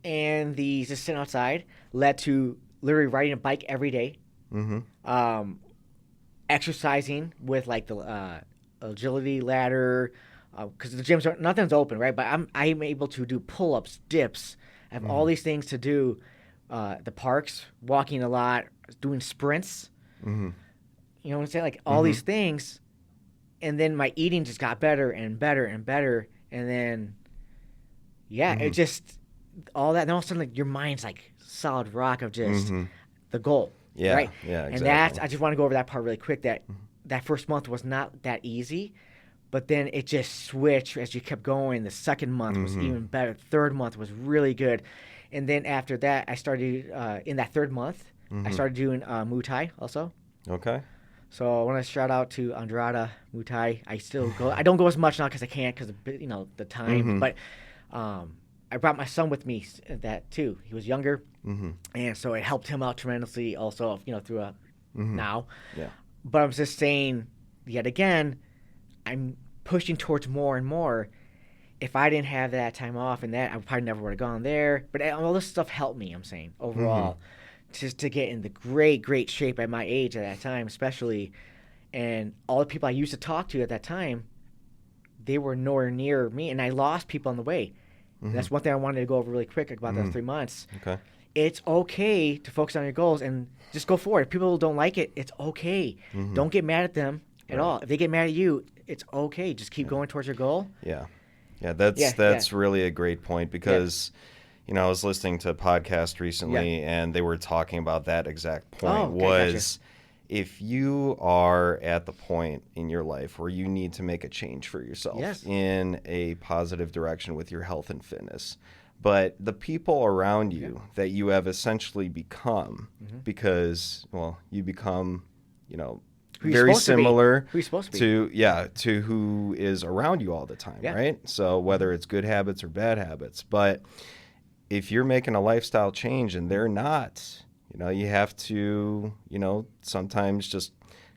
Speaker 2: and the just sitting outside led to literally riding a bike every day. Exercising with like the agility ladder, because the gyms nothing's open, right? But I'm able to do pull-ups, dips. I have all these things to do. The parks, walking a lot, doing sprints. You know what I'm saying? Like all these things, and then my eating just got better and better and better, and then it just all that. And all of a sudden, like your mind's like solid rock of just the goal.
Speaker 1: Yeah,
Speaker 2: right?
Speaker 1: Yeah, exactly.
Speaker 2: And that's, I just want to go over that part really quick, that first month was not that easy, but then it just switched as you kept going. The second month was even better. Third month was really good. And then after that, I started, in that third month, I started doing Muay Thai also.
Speaker 1: Okay.
Speaker 2: So I want to shout out to Andrada Muay Thai. I still go, I don't go as much now because I can't because of, the time, but I brought my son with me that too. He was younger, and so it helped him out tremendously. Also, throughout now. Yeah. But I'm just saying, yet again, I'm pushing towards more and more. If I didn't have that time off and that, I probably never would have gone there. But all this stuff helped me. I'm saying overall, just to get in the great shape at my age at that time, especially, and all the people I used to talk to at that time, they were nowhere near me, and I lost people on the way. That's one thing I wanted to go over really quick about those 3 months.
Speaker 1: Okay.
Speaker 2: It's okay to focus on your goals and just go forward. If people don't like it, it's okay. Don't get mad at them at all. If they get mad at you, it's okay. Just keep going towards your goal.
Speaker 1: Yeah. Yeah, that's really a great point because, I was listening to a podcast recently and they were talking about that exact point was if you are at the point in your life where you need to make a change for yourself in a positive direction with your health and fitness, but the people around you that you have essentially become because, you become, very similar to who is around you all the time, right? So whether it's good habits or bad habits, but if you're making a lifestyle change and they're not, you have to, sometimes just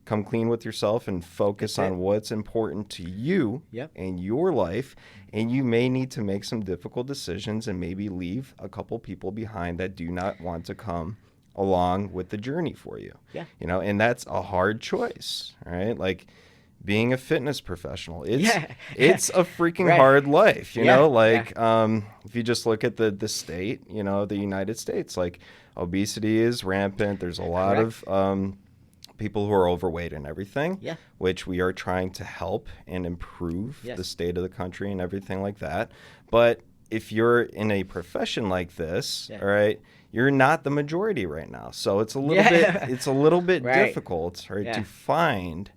Speaker 1: come clean with yourself and focus on what's important to you and your life. And you may need to make some difficult decisions and maybe leave a couple people behind that do not want to come along with the journey for you. And that's a hard choice, right? Like being a fitness professional. It's
Speaker 2: Yeah.
Speaker 1: it's a freaking
Speaker 2: Right.
Speaker 1: hard life, you
Speaker 2: Yeah,
Speaker 1: know,
Speaker 2: yeah.
Speaker 1: like if you just look at the state, you know, the United States, like obesity is rampant. There's a lot
Speaker 2: Correct.
Speaker 1: of people who are overweight and everything,
Speaker 2: Yeah.
Speaker 1: which we are trying to help and improve the
Speaker 2: Yes.
Speaker 1: state of the country and everything like that. But if you're in a profession like this,
Speaker 2: Yeah.
Speaker 1: all right, you're not the majority right now. So it's a little
Speaker 2: Yeah.
Speaker 1: bit
Speaker 2: Right.
Speaker 1: difficult, right,
Speaker 2: Yeah.
Speaker 1: to find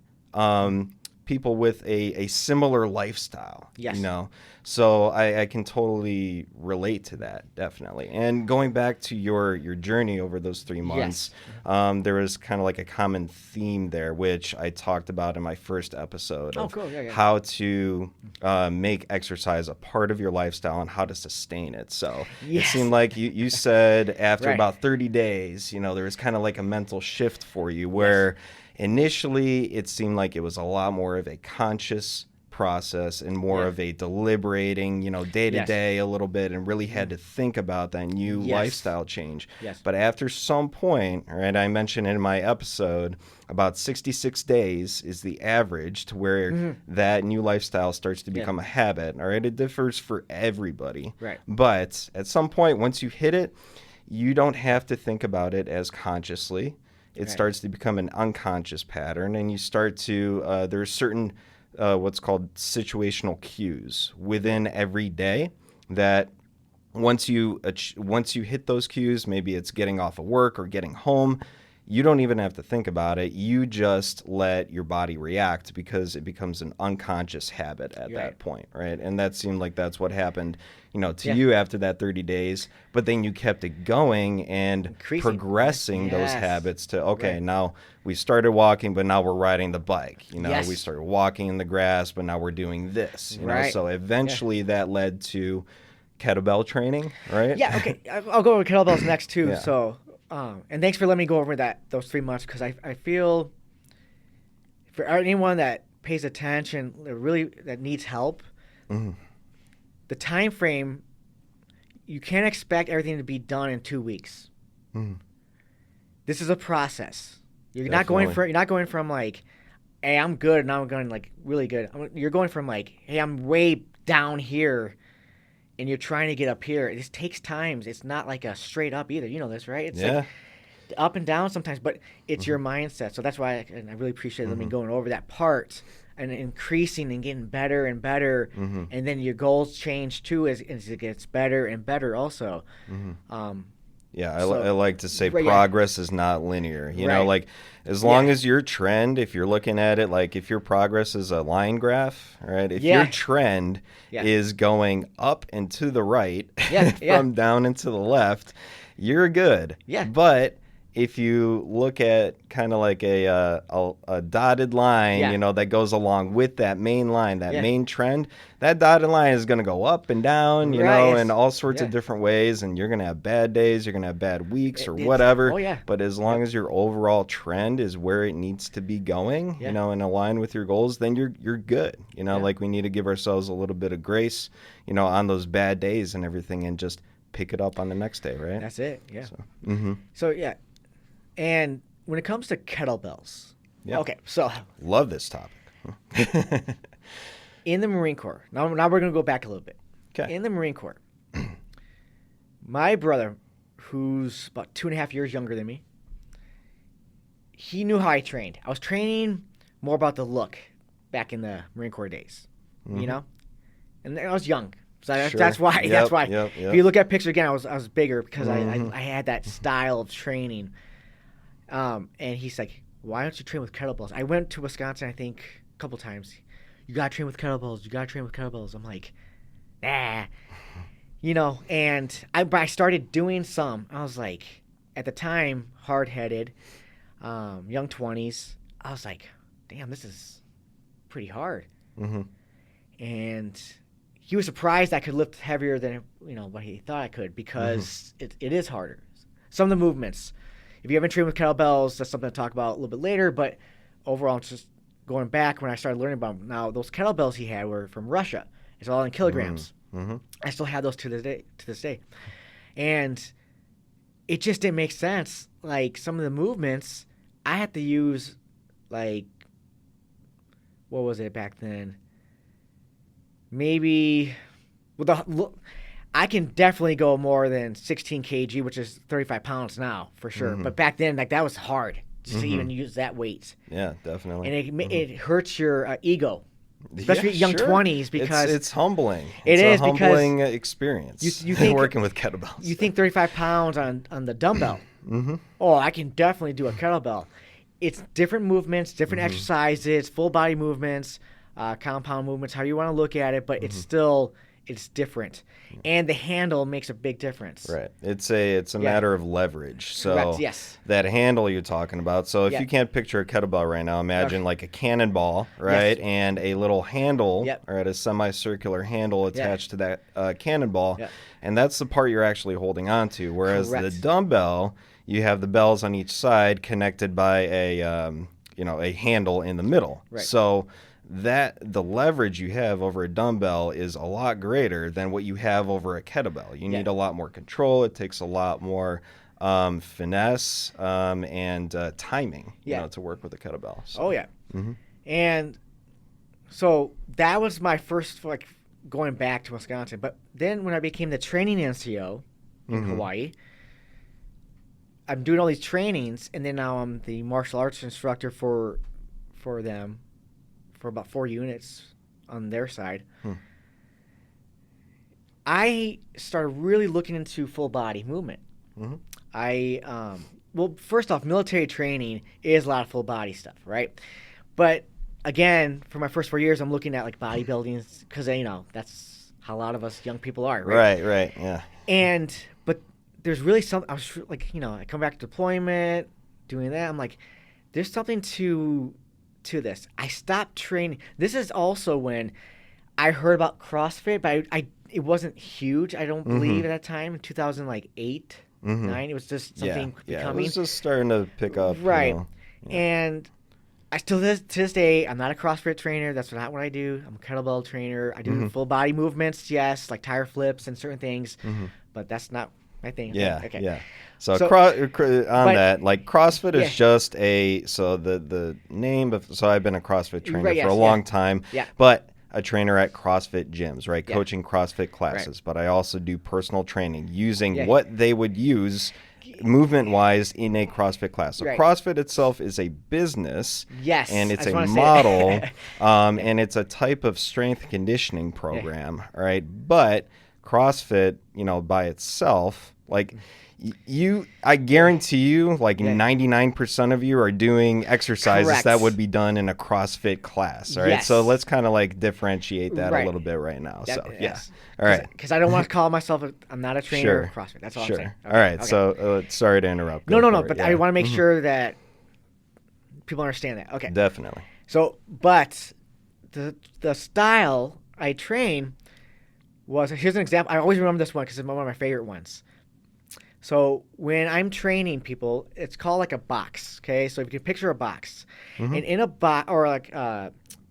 Speaker 1: people with a similar lifestyle,
Speaker 2: Yes.
Speaker 1: you know. So I can totally relate to that, definitely. And going back to your journey over those 3 months, there was kind of like a common theme there, which I talked about in my first episode
Speaker 2: Oh,
Speaker 1: of
Speaker 2: cool. Yeah, yeah.
Speaker 1: how to make exercise a part of your lifestyle and how to sustain it. So it
Speaker 2: Yes.
Speaker 1: seemed like you said after
Speaker 2: Right.
Speaker 1: about 30 days, you know, there was kind of like a mental shift for you where initially it seemed like it was a lot more of a conscious process and more
Speaker 2: Yeah.
Speaker 1: of a deliberating, you know, day to
Speaker 2: Yes.
Speaker 1: day a little bit, and really had to think about that new
Speaker 2: Yes.
Speaker 1: lifestyle change.
Speaker 2: Yes.
Speaker 1: But after some point, right, I mentioned in my episode, about 66 days is the average to where that new lifestyle starts to become a habit. All right, it differs for everybody.
Speaker 2: Right.
Speaker 1: But at some point, once you hit it, you don't have to think about it as consciously. It
Speaker 2: Right.
Speaker 1: starts to become an unconscious pattern, and you start to there's certain what's called situational cues within every day that once you hit those cues, maybe it's getting off of work or getting home, you don't even have to think about it. You just let your body react because it becomes an unconscious habit at that point, right? And that seemed like that's what happened, you know, to you after that 30 days. But then you kept it going and
Speaker 2: Increasing.
Speaker 1: progressing those
Speaker 2: Yes.
Speaker 1: habits to, okay,
Speaker 2: Right.
Speaker 1: now we started walking, but now we're riding the bike. You know,
Speaker 2: Yes.
Speaker 1: we started walking in the grass, but now we're doing this. You know,
Speaker 2: Right.
Speaker 1: so eventually that led to kettlebell training, right?
Speaker 2: Yeah, okay. I'll go over kettlebells next too.
Speaker 1: Yeah.
Speaker 2: So, and thanks for letting me go over those 3 months, because I feel for anyone that pays attention, that needs help, the time frame, you can't expect everything to be done in 2 weeks. This is a process. You're not going from like, hey, I'm good, and now I'm going like really good. You're going from like, hey, I'm way down here, and you're trying to get up here. It just takes time. It's not like a straight up either. You know this, right? It's like up and down sometimes, but it's your mindset. So that's why I really appreciate me going over that part and increasing and getting better and better. And then your goals change too as it gets better and better also.
Speaker 1: Yeah,
Speaker 2: So-
Speaker 1: I like to say
Speaker 2: Right, yeah.
Speaker 1: progress is not linear. You know,
Speaker 2: Right.
Speaker 1: like as long as your trend, if you're looking at it, like if your progress is a line graph, right? If your
Speaker 2: Yeah.
Speaker 1: trend
Speaker 2: Yeah.
Speaker 1: is going up and to the right
Speaker 2: Yeah, yeah.
Speaker 1: from down and to the left, you're good.
Speaker 2: Yeah.
Speaker 1: But if you look at kind of like a dotted line,
Speaker 2: Yeah.
Speaker 1: you know, that goes along with that main line, that
Speaker 2: Yeah.
Speaker 1: main trend, that dotted line is going to go up and down, you
Speaker 2: Right,
Speaker 1: know,
Speaker 2: yes.
Speaker 1: in all sorts of
Speaker 2: Yeah.
Speaker 1: different ways. And you're going to have bad days, you're going to have bad weeks or
Speaker 2: It's-
Speaker 1: whatever.
Speaker 2: oh, yeah.
Speaker 1: But as long as your overall trend is where it needs to be going,
Speaker 2: Yeah.
Speaker 1: you know, and align with your goals, then you're good. You know,
Speaker 2: Yeah.
Speaker 1: like we need to give ourselves a little bit of grace, you know, on those bad days and everything, and just pick it up on the next day, right?
Speaker 2: That's it. Yeah.
Speaker 1: Mm-hmm.
Speaker 2: So yeah. And when it comes to kettlebells,
Speaker 1: Yeah.
Speaker 2: okay, so
Speaker 1: Love this topic.
Speaker 2: in the Marine Corps, now we're going to go back a little bit.
Speaker 1: Okay.
Speaker 2: In the Marine Corps, my brother, who's about 2.5 years younger than me, he knew how I trained. I was training more about the look back in the Marine Corps days, you know? And I was young. So
Speaker 1: Sure.
Speaker 2: that's why.
Speaker 1: Yep,
Speaker 2: That's why.
Speaker 1: yep.
Speaker 2: If you look at pictures again, I was bigger because
Speaker 1: Mhm.
Speaker 2: I had that style of training. And he's like, "Why don't you train with kettlebells?" I went to Wisconsin, I think, a couple times. You gotta train with kettlebells. You gotta train with kettlebells. I'm like, nah, you know. And I started doing some. I was like, at the time, hard-headed, young 20s. I was like, damn, this is pretty hard.
Speaker 1: Mm-hmm.
Speaker 2: And he was surprised I could lift heavier than what he thought I could, because it is harder. Some of the movements, if you haven't trained with kettlebells, that's something to talk about a little bit later. But overall, it's just going back when I started learning about them. Now, those kettlebells he had were from Russia. It's all in kilograms.
Speaker 1: Mm-hmm.
Speaker 2: I still have those to this day, and it just didn't make sense. Like some of the movements, I had to use what was it back then? Maybe, I can definitely go more than 16 kg, which is 35 pounds now for sure. But back then, like that was hard just to even use that weight.
Speaker 1: Yeah, definitely.
Speaker 2: And it hurts your ego, especially young 20s, because
Speaker 1: it's humbling.
Speaker 2: It's
Speaker 1: a humbling experience.
Speaker 2: You think
Speaker 1: working with kettlebells.
Speaker 2: You think 35 pounds on the dumbbell. Oh, I can definitely do a kettlebell. It's different movements, different exercises, full body movements, compound movements, how you want to look at it, but it's different. And the handle makes a big difference.
Speaker 1: Right. It's a matter of leverage. So
Speaker 2: correct, yes.
Speaker 1: That handle you're talking about. So if you can't picture a kettlebell right now, imagine like a cannonball, right?
Speaker 2: Yes.
Speaker 1: And a little handle,
Speaker 2: Yep.
Speaker 1: right, a semicircular handle attached to that cannonball. Yep. And that's the part you're actually holding on to. Whereas the dumbbell, you have the bells on each side connected by a handle in the middle.
Speaker 2: Right.
Speaker 1: So the leverage you have over a dumbbell is a lot greater than what you have over a kettlebell. You need a lot more control. It takes a lot more finesse and timing, to work with a kettlebell. So.
Speaker 2: Oh yeah. And so that was my first going back to Wisconsin. But then when I became the training NCO in Hawaii, I'm doing all these trainings, and then now I'm the martial arts instructor for them for about 4 units on their side. I started really looking into full body movement. Well, first off, military training is a lot of full body stuff, right? But again, for my first 4 years, I'm looking at like bodybuilding because that's how a lot of us young people are, right?
Speaker 1: Right, yeah.
Speaker 2: But there's really something. I was like, I come back to deployment, doing that. I'm like, there's something to this. I stopped training. This is also when I heard about CrossFit, but it wasn't huge. I don't believe at that time in 2008, 9. It was just something becoming.
Speaker 1: It was just starting to pick up,
Speaker 2: right? And I still to this day, I'm not a CrossFit trainer. That's not what I do. I'm a kettlebell trainer. I do full body movements, yes, like tire flips and certain things, but that's not my thing. Okay.
Speaker 1: Yeah. So that, like CrossFit is just the name of. So I've been a CrossFit trainer for a long time. Yeah. But a trainer at CrossFit gyms, right? Yeah. Coaching CrossFit classes. Right. But I also do personal training using what they would use movement-wise in a CrossFit class. So CrossFit itself is a business. Yes. And it's a model. And it's a type of strength conditioning program, right? But CrossFit, by itself, like I guarantee you, like 99% of you are doing exercises that would be done in a CrossFit class, right? Yes. So let's kind of like differentiate that a little bit right now. So all right.
Speaker 2: Because I don't want to call myself I'm not a trainer of CrossFit. That's all I'm saying. Okay.
Speaker 1: All right. Okay. So sorry to interrupt.
Speaker 2: No. But I want to make sure that people understand that. Okay.
Speaker 1: Definitely.
Speaker 2: So, but the style I train was, here's an example. I always remember this one because it's one of my favorite ones. So when I'm training people, it's called like a box, okay? So if you can picture a box. And in a box, or like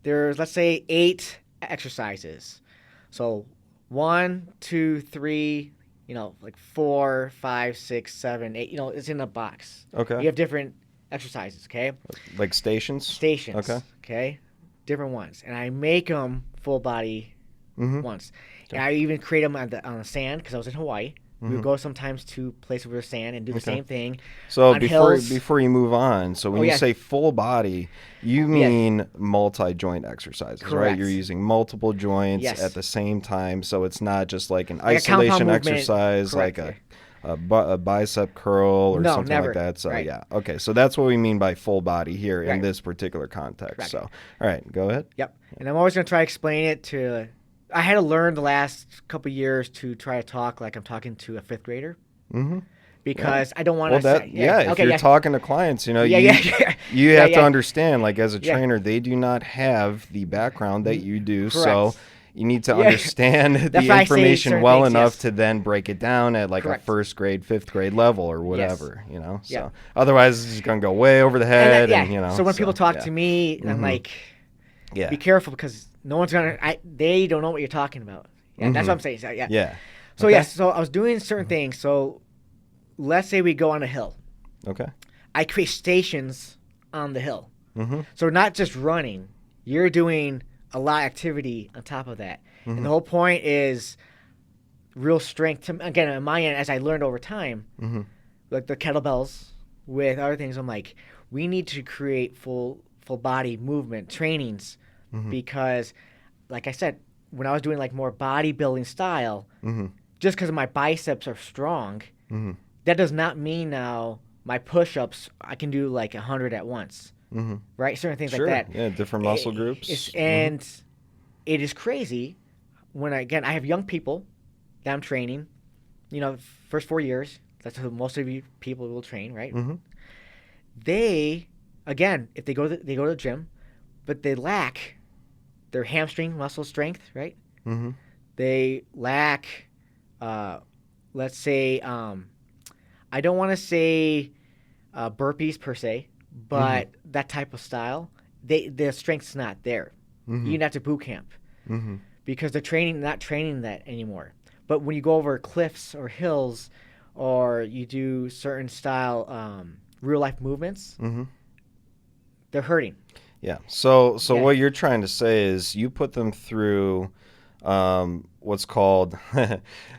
Speaker 2: there's, let's say, 8 exercises. So 1, 2, 3, like 4, 5, 6, 7, 8, it's in a box. Okay. You have different exercises, okay?
Speaker 1: Like stations?
Speaker 2: Stations. Okay. Different ones. And I make them full body ones. Okay. And I even create them on the sand because I was in Hawaii. We would go sometimes to places where there's sand and do the same thing.
Speaker 1: So before you move on, so when you say full body, you mean multi-joint exercises, right? You're using multiple joints at the same time, so it's not just like an isolation exercise, like a bicep curl or something like that. So okay. So that's what we mean by full body here in this particular context. Correct. So all right, go ahead.
Speaker 2: Yep. And I'm always going to try to explain it to. I had to learn the last couple of years to try to talk like I'm talking to a 5th grader. Because I don't want to say...
Speaker 1: if you're talking to clients, you have to understand, like as a trainer, they do not have the background that you do. Correct. So you need to understand the information well enough to then break it down at like a 1st grade, 5th grade level or whatever, So otherwise it's just going to go way over the head.
Speaker 2: So when people talk to me, I'm like, be careful because... No one's they don't know what you're talking about. Yeah, that's what I'm saying. So, so I was doing certain things. So let's say we go on a hill. Okay. I create stations on the hill. So not just running. You're doing a lot of activity on top of that.
Speaker 1: Mm-hmm.
Speaker 2: And the whole point is real strength. Again, on my end, as I learned over time,
Speaker 1: Mm-hmm.
Speaker 2: like the kettlebells with other things, I'm like, we need to create full body movement trainings
Speaker 1: Mm-hmm.
Speaker 2: because, like I said, when I was doing like more bodybuilding style,
Speaker 1: Mm-hmm.
Speaker 2: just because my biceps are strong,
Speaker 1: Mm-hmm.
Speaker 2: that does not mean now my push-ups I can do like 100 at once,
Speaker 1: Mm-hmm.
Speaker 2: right? Certain things
Speaker 1: Sure.
Speaker 2: like that.
Speaker 1: Yeah, different muscle groups.
Speaker 2: And it is crazy when I have young people that I'm training. You know, first 4 years, that's who most of you people will train, right?
Speaker 1: Mm-hmm.
Speaker 2: They, again, if they go to the gym, but they lack their hamstring muscle strength, right?
Speaker 1: Mm-hmm.
Speaker 2: They lack, let's say, I don't want to say burpees per se, but that type of style, their strength's not there.
Speaker 1: Mm-hmm.
Speaker 2: You have to boot camp
Speaker 1: Mm-hmm.
Speaker 2: because they're not training that anymore. But when you go over cliffs or hills, or you do certain style real life movements,
Speaker 1: Mm-hmm.
Speaker 2: they're hurting.
Speaker 1: Yeah. So
Speaker 2: Yeah.
Speaker 1: what you're trying to say is you put them through what's called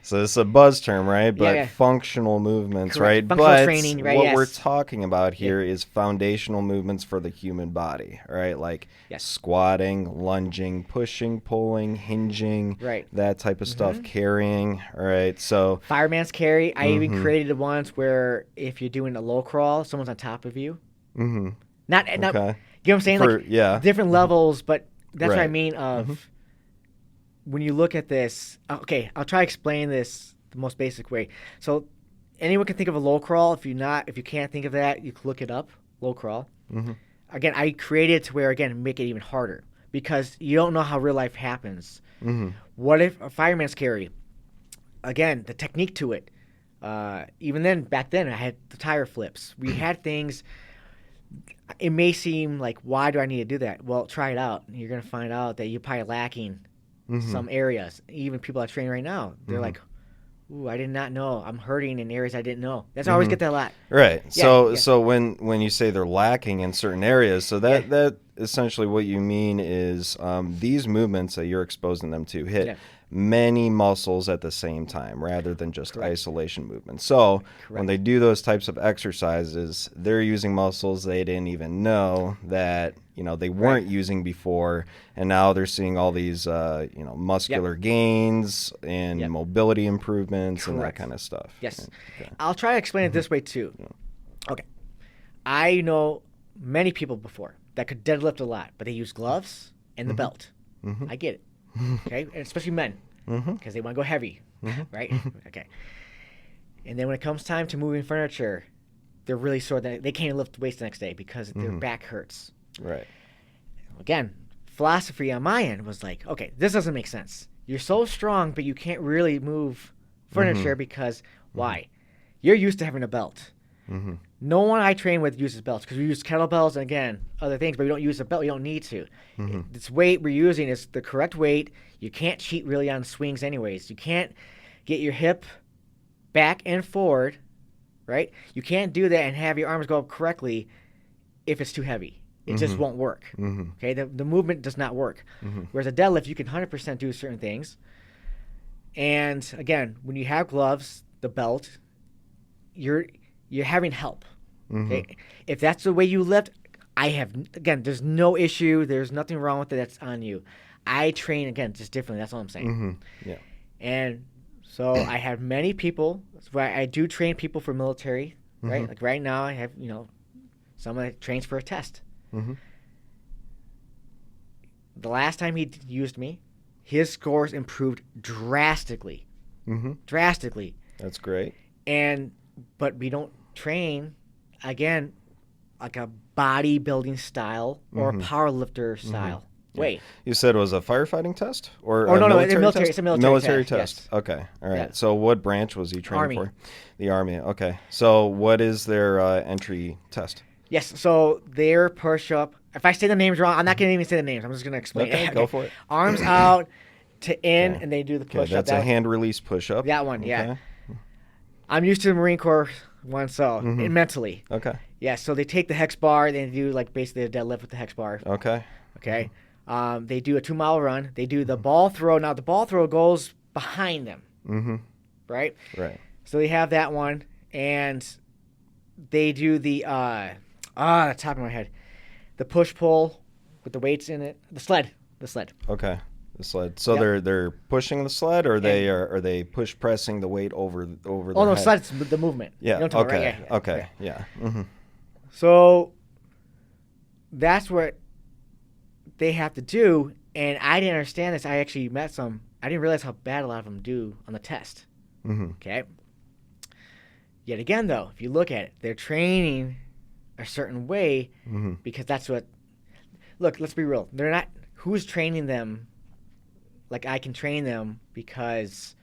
Speaker 1: so this is a buzz term, right? But
Speaker 2: Yeah.
Speaker 1: functional movements,
Speaker 2: Correct.
Speaker 1: right?
Speaker 2: Functional
Speaker 1: But
Speaker 2: training, right,
Speaker 1: what
Speaker 2: yes.
Speaker 1: we're talking about here is foundational movements for the human body, right? Like squatting, lunging, pushing, pulling, hinging,
Speaker 2: Right.
Speaker 1: that type of stuff, carrying, all right? So
Speaker 2: Fireman's carry. I even created it once where if you're doing a low crawl, someone's on top of you.
Speaker 1: mm-hmm.
Speaker 2: Not
Speaker 1: Okay.
Speaker 2: you know what I'm saying? Like different levels, but that's what I
Speaker 1: Right.
Speaker 2: mean of when you look at this. Okay, I'll try to explain this the most basic way. So anyone can think of a low crawl. If you can't think of that, you can look it up. Low crawl.
Speaker 1: Mm-hmm.
Speaker 2: Again, I created it to where make it even harder because you don't know how real life happens.
Speaker 1: Mm-hmm.
Speaker 2: What if a fireman's carry? Again, the technique to it. Even then, back then, I had the tire flips. We had things. It may seem like, why do I need to do that? Well, try it out. You're going to find out that you're probably lacking some areas. Even people I train right now, they're like, ooh, I did not know. I'm hurting in areas I didn't know. That's I always get that a lot.
Speaker 1: Right.
Speaker 2: Yeah,
Speaker 1: So when you say they're lacking in certain areas, so that essentially what you mean is these movements that you're exposing them to hit many muscles at the same time rather than just isolation movements. So when they do those types of exercises, they're using muscles they didn't even know that they weren't using before, and now they're seeing all these muscular gains and mobility improvements and that kind of stuff.
Speaker 2: Yes. Okay. I'll try to explain it this way too. Okay. I know many people before that could deadlift a lot, but they use gloves and the belt. I get it. Okay, and especially men, because they want to go heavy, right? Okay. And then when it comes time to moving furniture, they're really sore that they can't lift weights the next day because their back hurts.
Speaker 1: Right.
Speaker 2: Again, philosophy on my end was like, okay, this doesn't make sense. You're so strong, but you can't really move furniture because why? You're used to having a belt. No one I train with uses belts because we use kettlebells and, again, other things, but we don't use a belt. You don't need to. This weight we're using is the correct weight. You can't cheat really on swings anyways. You can't get your hip back and forward, right? You can't do that and have your arms go up correctly if it's too heavy. It just won't work. Okay, the movement does not work. Whereas a deadlift, you can 100% do certain things. And, again, when you have gloves, the belt, you're having help. Okay? If that's the way you lift, there's no issue. There's nothing wrong with it. That's on you. I train, again, just differently. That's all I'm saying.
Speaker 1: Yeah.
Speaker 2: And so I have many people. I do train people for military, right? Like right now I have, someone that trains for a test. The last time he used me, his scores improved drastically. Drastically.
Speaker 1: That's great.
Speaker 2: But we don't train, again, like a bodybuilding style or a powerlifter style. Wait.
Speaker 1: You said it was a firefighting test? Or
Speaker 2: no,
Speaker 1: military test?
Speaker 2: It's a military
Speaker 1: test.
Speaker 2: Yes.
Speaker 1: Okay. All right.
Speaker 2: Yeah.
Speaker 1: So what branch was he training
Speaker 2: Army.
Speaker 1: for? The Army. Okay. So what is their entry test?
Speaker 2: Yes. So their push-up, if I say the names wrong, I'm not going to even say the names. I'm just going to explain
Speaker 1: Okay,
Speaker 2: it.
Speaker 1: go for it.
Speaker 2: Arms out to in, and they do the push-up.
Speaker 1: That's a hand release push-up.
Speaker 2: That one, yeah. I'm used to the Marine Corps one, so mentally.
Speaker 1: Okay.
Speaker 2: Yeah, so they take the hex bar, and they do basically a deadlift with the hex bar.
Speaker 1: Okay.
Speaker 2: Okay. They do a 2-mile run. They do the ball throw. Now the ball throw goes behind them, right?
Speaker 1: Right.
Speaker 2: So they have that one, and they do the the top of my head, the push pull with the weights in it, the sled.
Speaker 1: Okay. The sled. So they're pushing the sled, or are they push pressing the weight over their
Speaker 2: Oh no,
Speaker 1: head?
Speaker 2: sled's the movement.
Speaker 1: Yeah.
Speaker 2: You know what I'm talking
Speaker 1: Okay.
Speaker 2: about, right?
Speaker 1: Okay. Yeah.
Speaker 2: So that's what they have to do, and I didn't understand this. I actually met some. I didn't realize how bad a lot of them do on the test. Okay. Yet again, though, if you look at it, they're training a certain way because that's what. Look, let's be real. They're not. Who's training them? Like I can train them because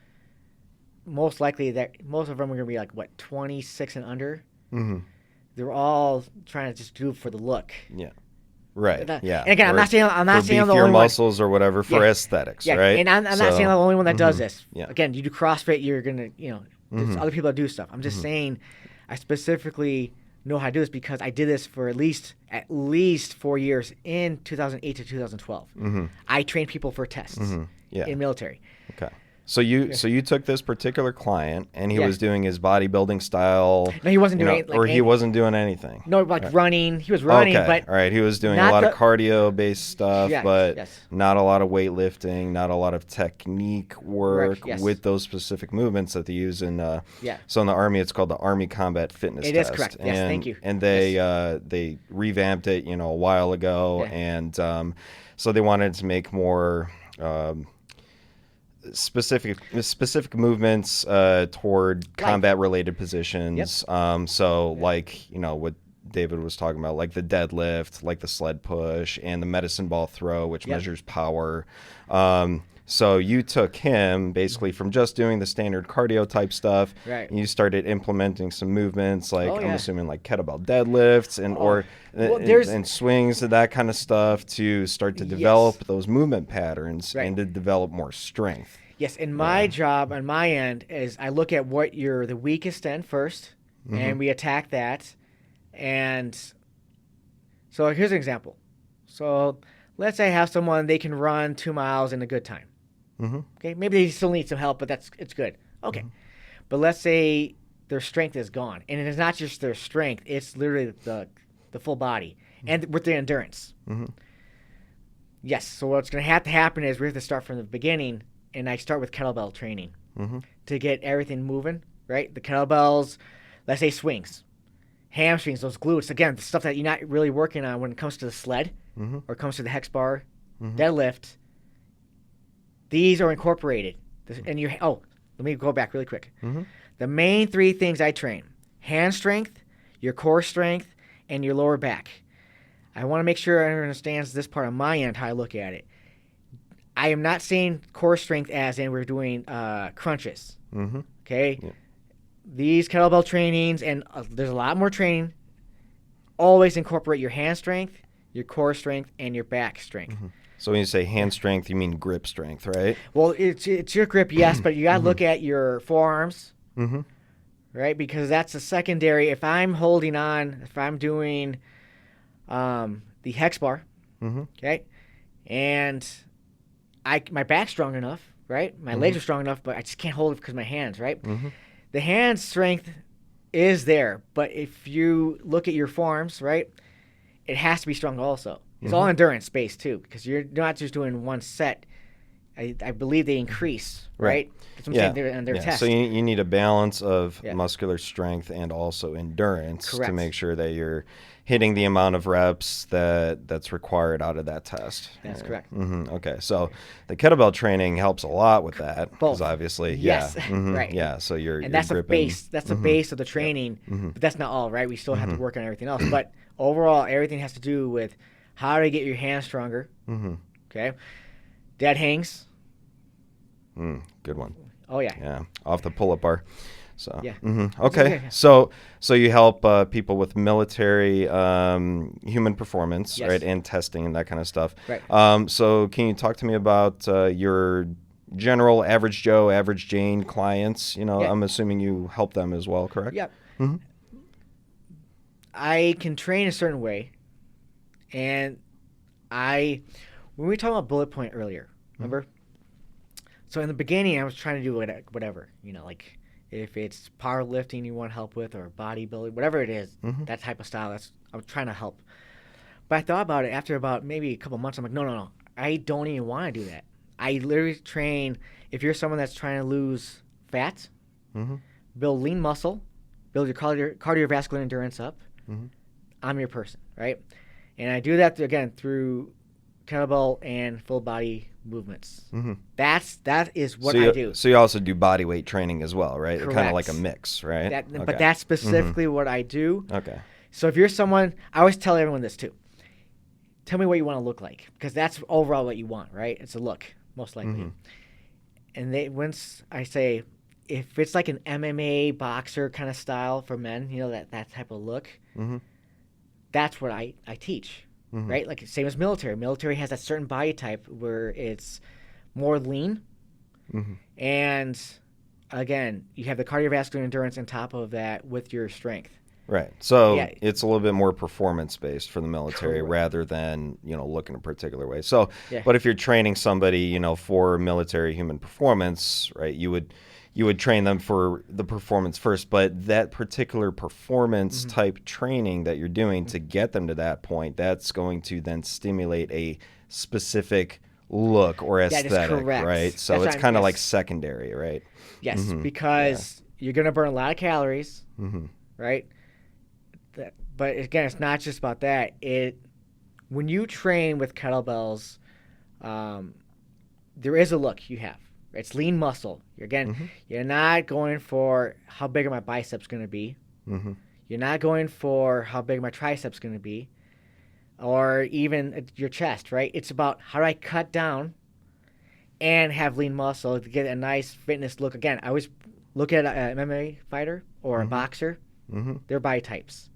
Speaker 2: most likely most of them are going to be like what 26 and under. They're all trying to just do it for the look.
Speaker 1: Yeah. Right.
Speaker 2: Yeah. And again, I'm not saying I'm the only one.
Speaker 1: muscles or whatever for aesthetics, right?
Speaker 2: And I'm not saying I'm the only one that does this.
Speaker 1: Yeah.
Speaker 2: Again, you do CrossFit, you're gonna, there's other people that do stuff. I'm just saying, I specifically know how to do this because I did this for at least 4 years in 2008 to 2012. I trained people for tests in military.
Speaker 1: Okay. So you took this particular client and he was doing his bodybuilding style.
Speaker 2: No, he wasn't doing
Speaker 1: he wasn't doing anything.
Speaker 2: No, running. He was running, but
Speaker 1: all right. He was doing a lot of cardio based stuff, but not a lot of weightlifting, not a lot of technique work with those specific movements that they use in. So in the Army, it's called the Army Combat Fitness Test.
Speaker 2: It is correct. Yes, thank you.
Speaker 1: And they revamped it, a while ago, and so they wanted to make more. Specific movements toward combat related positions. Like what David was talking about, like the deadlift, like the sled push, and the medicine ball throw, which measures power. So you took him basically from just doing the standard cardio type stuff, and you started implementing some movements like I'm assuming like kettlebell deadlifts and swings and that kind of stuff to start to develop those movement patterns and to develop more strength.
Speaker 2: Yes, and my job on my end is I look at what you're the weakest in first, and we attack that. And so here's an example. So let's say I have someone, they can run 2 miles in a good time. Okay, maybe they still need some help, but it's good. Okay, but let's say their strength is gone, and it's not just their strength; it's literally the full body and with the endurance. Yes. So what's going to have to happen is we have to start from the beginning, and I start with kettlebell training to get everything moving. Right, the kettlebells, let's say swings, hamstrings, those glutes. Again, the stuff that you're not really working on when it comes to the sled or comes to the hex bar, deadlift. These are incorporated. And let me go back really quick. The main 3 things I train: hand strength, your core strength, and your lower back. I want to make sure everyone understands this part on my end, how I look at it. I am not saying core strength as in we're doing crunches. Okay? Yeah. These kettlebell trainings, and there's a lot more training, always incorporate your hand strength, your core strength, and your back strength.
Speaker 1: So when you say hand strength, you mean grip strength, right?
Speaker 2: Well, it's your grip, yes, but you got to look at your forearms, right? Because that's a secondary. If I'm holding on, if I'm doing the hex bar, okay, and my back's strong enough, right? My legs are strong enough, but I just can't hold it because of my hands, right? The hand strength is there, but if you look at your forearms, right, it has to be strong also. It's all endurance based too, because you're not just doing one set. I believe they increase, right? That's what I'm saying. Their test.
Speaker 1: So you need a balance of muscular strength and also endurance to make sure that you're hitting the amount of reps that's required out of that test.
Speaker 2: That's correct.
Speaker 1: Okay, so the kettlebell training helps a lot with that, because obviously,
Speaker 2: right,
Speaker 1: yeah. So you're
Speaker 2: that's
Speaker 1: gripping.
Speaker 2: A base. That's the base of the training, but that's not all, right? We still have to work on everything else. But overall, everything has to do with how to get your hands stronger. Okay, dead hangs.
Speaker 1: Good one.
Speaker 2: Oh yeah.
Speaker 1: Yeah, off the pull-up bar. So
Speaker 2: yeah.
Speaker 1: Okay. So you help people with military human performance, right, and testing and that kind of stuff.
Speaker 2: Right.
Speaker 1: So can you talk to me about your general average Joe, average Jane clients? I'm assuming you help them as well, correct?
Speaker 2: Yep. I can train a certain way, and when when we were talking about bullet point earlier, remember? So in the beginning, I was trying to do whatever, like if it's powerlifting you want help with or bodybuilding, whatever it is, that type of style. I was trying to help. But I thought about it after about maybe a couple months. I'm like, no. I don't even want to do that. I literally train, if you're someone that's trying to lose fat, build lean muscle, build your cardiovascular endurance up, I'm your person, right? And I do that, again, through kettlebell and full body movements. That is what I do.
Speaker 1: So you also do body weight training as well, right?
Speaker 2: Correct.
Speaker 1: Kind of like a mix, right?
Speaker 2: Okay. But that's specifically what I do.
Speaker 1: Okay.
Speaker 2: So if you're someone, I always tell everyone this too. Tell me what you want to look like, because that's overall what you want, right? It's a look, most likely. And once I say, if it's like an MMA boxer kind of style for men, that type of look, that's what I teach, right? Like same as military. Military has a certain body type where it's more lean, and again, you have the cardiovascular endurance on top of that with your strength.
Speaker 1: Right. So it's a little bit more performance-based for the military rather than, looking a particular way. So, but if you're training somebody, for military human performance, right, you would train them for the performance first, but that particular performance type training that you're doing to get them to that point, that's going to then stimulate a specific look or aesthetic, right? So it's kind of like secondary, right?
Speaker 2: Yes, because you're going to burn a lot of calories, right? But again, it's not just about that. When you train with kettlebells, there is a look you have. It's lean muscle. You're not going for how big are my biceps going to be. You're not going for how big my triceps going to be, or even your chest, right? It's about how do I cut down and have lean muscle to get a nice fitness look. Again, I always look at an MMA fighter or a boxer. Their body types.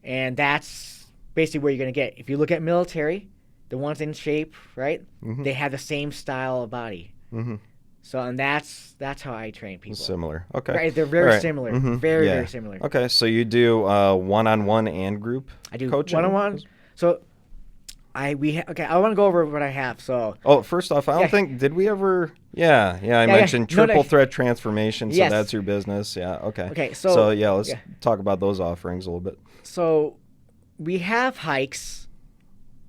Speaker 2: And that's basically where you're going to get. If you look at military, the ones in shape, right? They have the same style of body. So, and that's how I train people.
Speaker 1: Similar. Okay.
Speaker 2: Right? They're very similar. Very similar.
Speaker 1: Okay. So you do one-on-one and group
Speaker 2: I do
Speaker 1: coaching?
Speaker 2: One-on-one. So I want to go over what I have. So.
Speaker 1: Oh, first off, I don't think, did we ever? I mentioned triple threat transformation. So that's your business. Yeah. Okay.
Speaker 2: Okay.
Speaker 1: So let's talk about those offerings a little bit.
Speaker 2: So we have hikes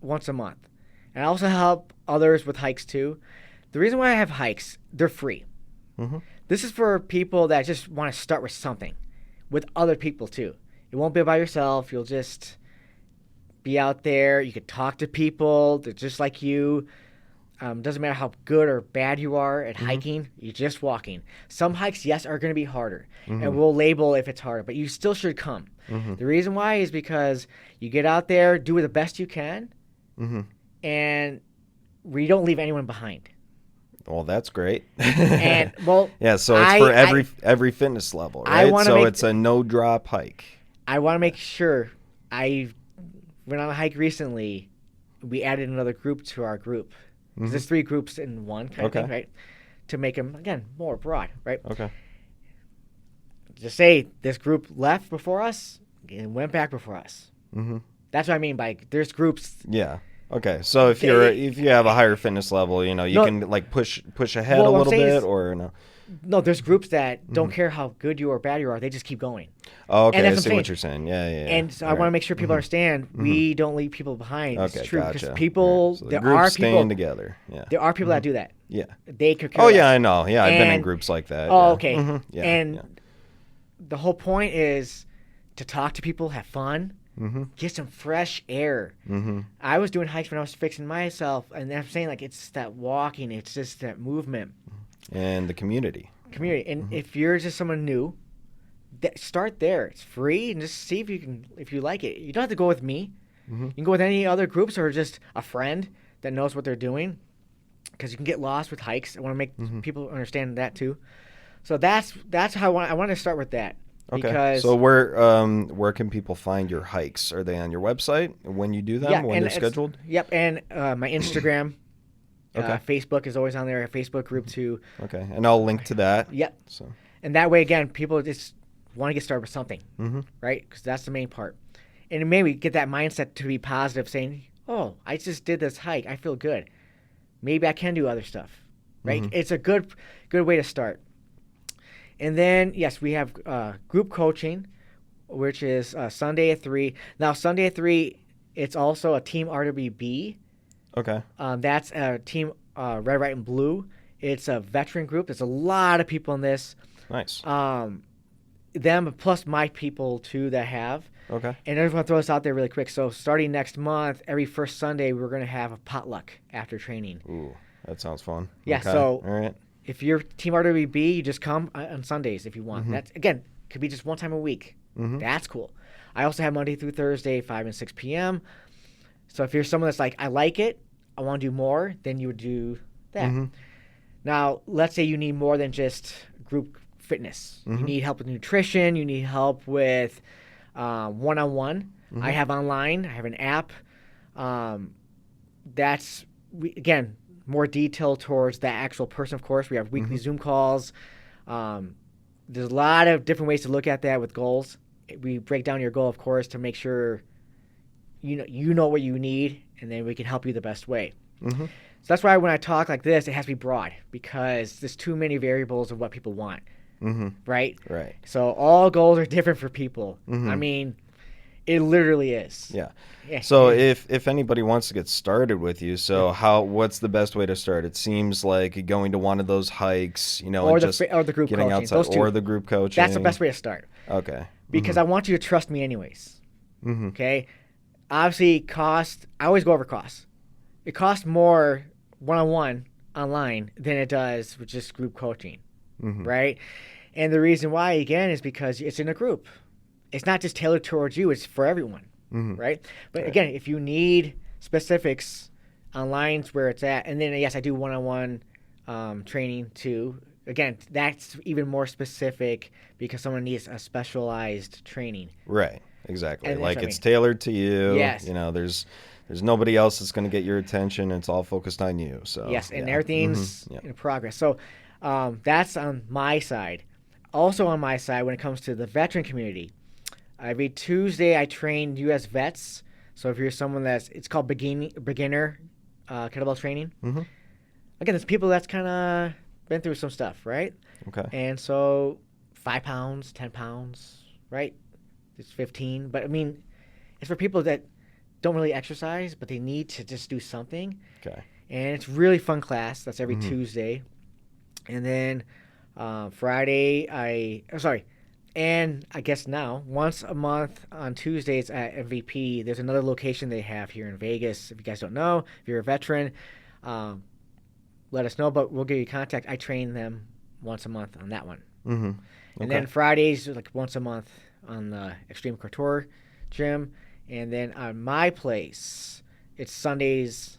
Speaker 2: once a month, and I also help others with hikes too. The reason why I have hikes, they're free. This is for people that just want to start with something, with other people too. It won't be by yourself. You'll just be out there. You could talk to people. They're just like you. Doesn't matter how good or bad you are at hiking. You're just walking. Some hikes, yes, are going to be harder, and we'll label if it's harder, but you still should come. The reason why is because you get out there, do the best you can, and we don't leave anyone behind.
Speaker 1: Well, that's great.
Speaker 2: And so it's
Speaker 1: for every fitness level, right? So it's a no drop hike.
Speaker 2: I want to make sure. I went on a hike recently. We added another group to our group. Because there's 3 groups in one kind of thing, right? To make them, again, more broad, right?
Speaker 1: Okay.
Speaker 2: Just say this group left before us and went back before us. That's what I mean by there's groups.
Speaker 1: Yeah. Okay. So if you have a higher fitness level, you can like push ahead a little bit, or no?
Speaker 2: No, there's groups that don't care how good you or bad you are. They just keep going.
Speaker 1: Oh, okay. I see what you're saying. Yeah.
Speaker 2: And so I want to make sure people understand we don't leave people behind.
Speaker 1: Okay,
Speaker 2: it's true.
Speaker 1: gotcha.
Speaker 2: Because people,
Speaker 1: So
Speaker 2: there are people
Speaker 1: staying together. Yeah.
Speaker 2: There are people that do that.
Speaker 1: Yeah.
Speaker 2: They could care
Speaker 1: Oh,
Speaker 2: less.
Speaker 1: yeah, I know. Yeah, I've been in groups like that.
Speaker 2: Oh,
Speaker 1: yeah.
Speaker 2: okay.
Speaker 1: Yeah.
Speaker 2: And the whole point is to talk to people, have fun, get some fresh air. I was doing hikes when I was fixing myself, and I'm saying like it's that walking, it's just that movement.
Speaker 1: And the community.
Speaker 2: And if you're just someone new, start there. It's free, and just see if you like it. You don't have to go with me. You can go with any other groups or just a friend that knows what they're doing, because you can get lost with hikes. I want to make people understand that too. So that's how I want to start with that.
Speaker 1: Okay.
Speaker 2: Because
Speaker 1: so where can people find your hikes? Are they on your website when you do them, when they're scheduled?
Speaker 2: Yep, and my Instagram. Facebook is always on there. A Facebook group too.
Speaker 1: Okay, and I'll link to that.
Speaker 2: Yep.
Speaker 1: So.
Speaker 2: And that way, again, people just want to get started with something, right? Because that's the main part. And maybe get that mindset to be positive, saying, oh, I just did this hike. I feel good. Maybe I can do other stuff, right?
Speaker 1: Mm-hmm.
Speaker 2: It's a good way to start. And then, yes, we have group coaching, which is Sunday at 3. Now, Sunday at 3, it's also a Team RWB.
Speaker 1: Okay.
Speaker 2: That's a Team Red, White, and Blue. It's a veteran group. There's a lot of people in this.
Speaker 1: Nice.
Speaker 2: Them plus my people, too, that have.
Speaker 1: Okay.
Speaker 2: And I just want to throw this out there really quick. So starting next month, every first Sunday, we're going to have a potluck after training.
Speaker 1: Ooh, that sounds fun.
Speaker 2: Yeah,
Speaker 1: okay.
Speaker 2: so
Speaker 1: all right.
Speaker 2: if you're Team RWB, you just come on Sundays if you want.
Speaker 1: Mm-hmm.
Speaker 2: That's, again, could be just one time a week.
Speaker 1: Mm-hmm.
Speaker 2: That's cool. I also have Monday through Thursday, 5 and 6 p.m. So if you're someone that's like, I like it, I want to do more, then you would do that.
Speaker 1: Mm-hmm.
Speaker 2: Now, let's say you need more than just group fitness.
Speaker 1: Mm-hmm.
Speaker 2: You need help with nutrition. You need help with one-on-one.
Speaker 1: Mm-hmm.
Speaker 2: I have online. I have an app. That's, again, more detail towards the actual person, of course. We have weekly
Speaker 1: Mm-hmm.
Speaker 2: Zoom calls. There's a lot of different ways to look at that with goals. We break down your goal, of course, to make sure you know what you need, and then we can help you the best way.
Speaker 1: Mm-hmm.
Speaker 2: So that's why when I talk like this, it has to be broad because there's too many variables of what people want,
Speaker 1: Mm-hmm.
Speaker 2: right?
Speaker 1: Right.
Speaker 2: So all goals are different for people.
Speaker 1: Mm-hmm.
Speaker 2: I mean, it literally is.
Speaker 1: Yeah.
Speaker 2: Yeah.
Speaker 1: So if anybody wants to get started with you, so what's the best way to start? It seems like going to one of those hikes,
Speaker 2: or
Speaker 1: and
Speaker 2: the
Speaker 1: just
Speaker 2: or the group
Speaker 1: getting
Speaker 2: coaching.
Speaker 1: outside,
Speaker 2: Those two.
Speaker 1: or the group coaching.
Speaker 2: That's the best way to start
Speaker 1: Okay.
Speaker 2: because I want you to trust me anyways.
Speaker 1: Mm-hmm.
Speaker 2: Okay. Obviously, cost. I always go over costs. It costs more one-on-one online than it does with just group coaching,
Speaker 1: Mm-hmm.
Speaker 2: right? And the reason why, again, is because it's in a group. It's not just tailored towards you; it's for everyone,
Speaker 1: Mm-hmm.
Speaker 2: right? But
Speaker 1: Right.
Speaker 2: again, if you need specifics, online's where it's at. And then yes, I do one-on-one training too. Again, that's even more specific because someone needs a specialized training.
Speaker 1: Right. Exactly.
Speaker 2: And that's
Speaker 1: Like
Speaker 2: what I
Speaker 1: it's
Speaker 2: mean.
Speaker 1: tailored to you.
Speaker 2: Yes.
Speaker 1: There's nobody else that's going to get your attention. It's all focused on you. So
Speaker 2: Yes, and
Speaker 1: yeah.
Speaker 2: everything's
Speaker 1: Mhm. Yeah.
Speaker 2: in progress. So that's on my side. Also on my side, when it comes to the veteran community, every Tuesday I train U.S. vets. So if you're someone it's called beginner kettlebell training.
Speaker 1: Mhm.
Speaker 2: Again, it's people that's kind of been through some stuff, right?
Speaker 1: Okay.
Speaker 2: And so 5 pounds, 10 pounds, right? It's 15. But I mean, it's for people that don't really exercise, but they need to just do something.
Speaker 1: Okay.
Speaker 2: And it's really fun class. That's every
Speaker 1: Mhm.
Speaker 2: Tuesday. And then Friday, and I guess now, once a month on Tuesdays at MVP, there's another location they have here in Vegas. If you guys don't know, if you're a veteran, let us know, but we'll give you contact. I train them once a month on that one.
Speaker 1: Mm-hmm.
Speaker 2: And then Fridays, like once a month on the Extreme Couture gym. And then on my place, it's Sundays,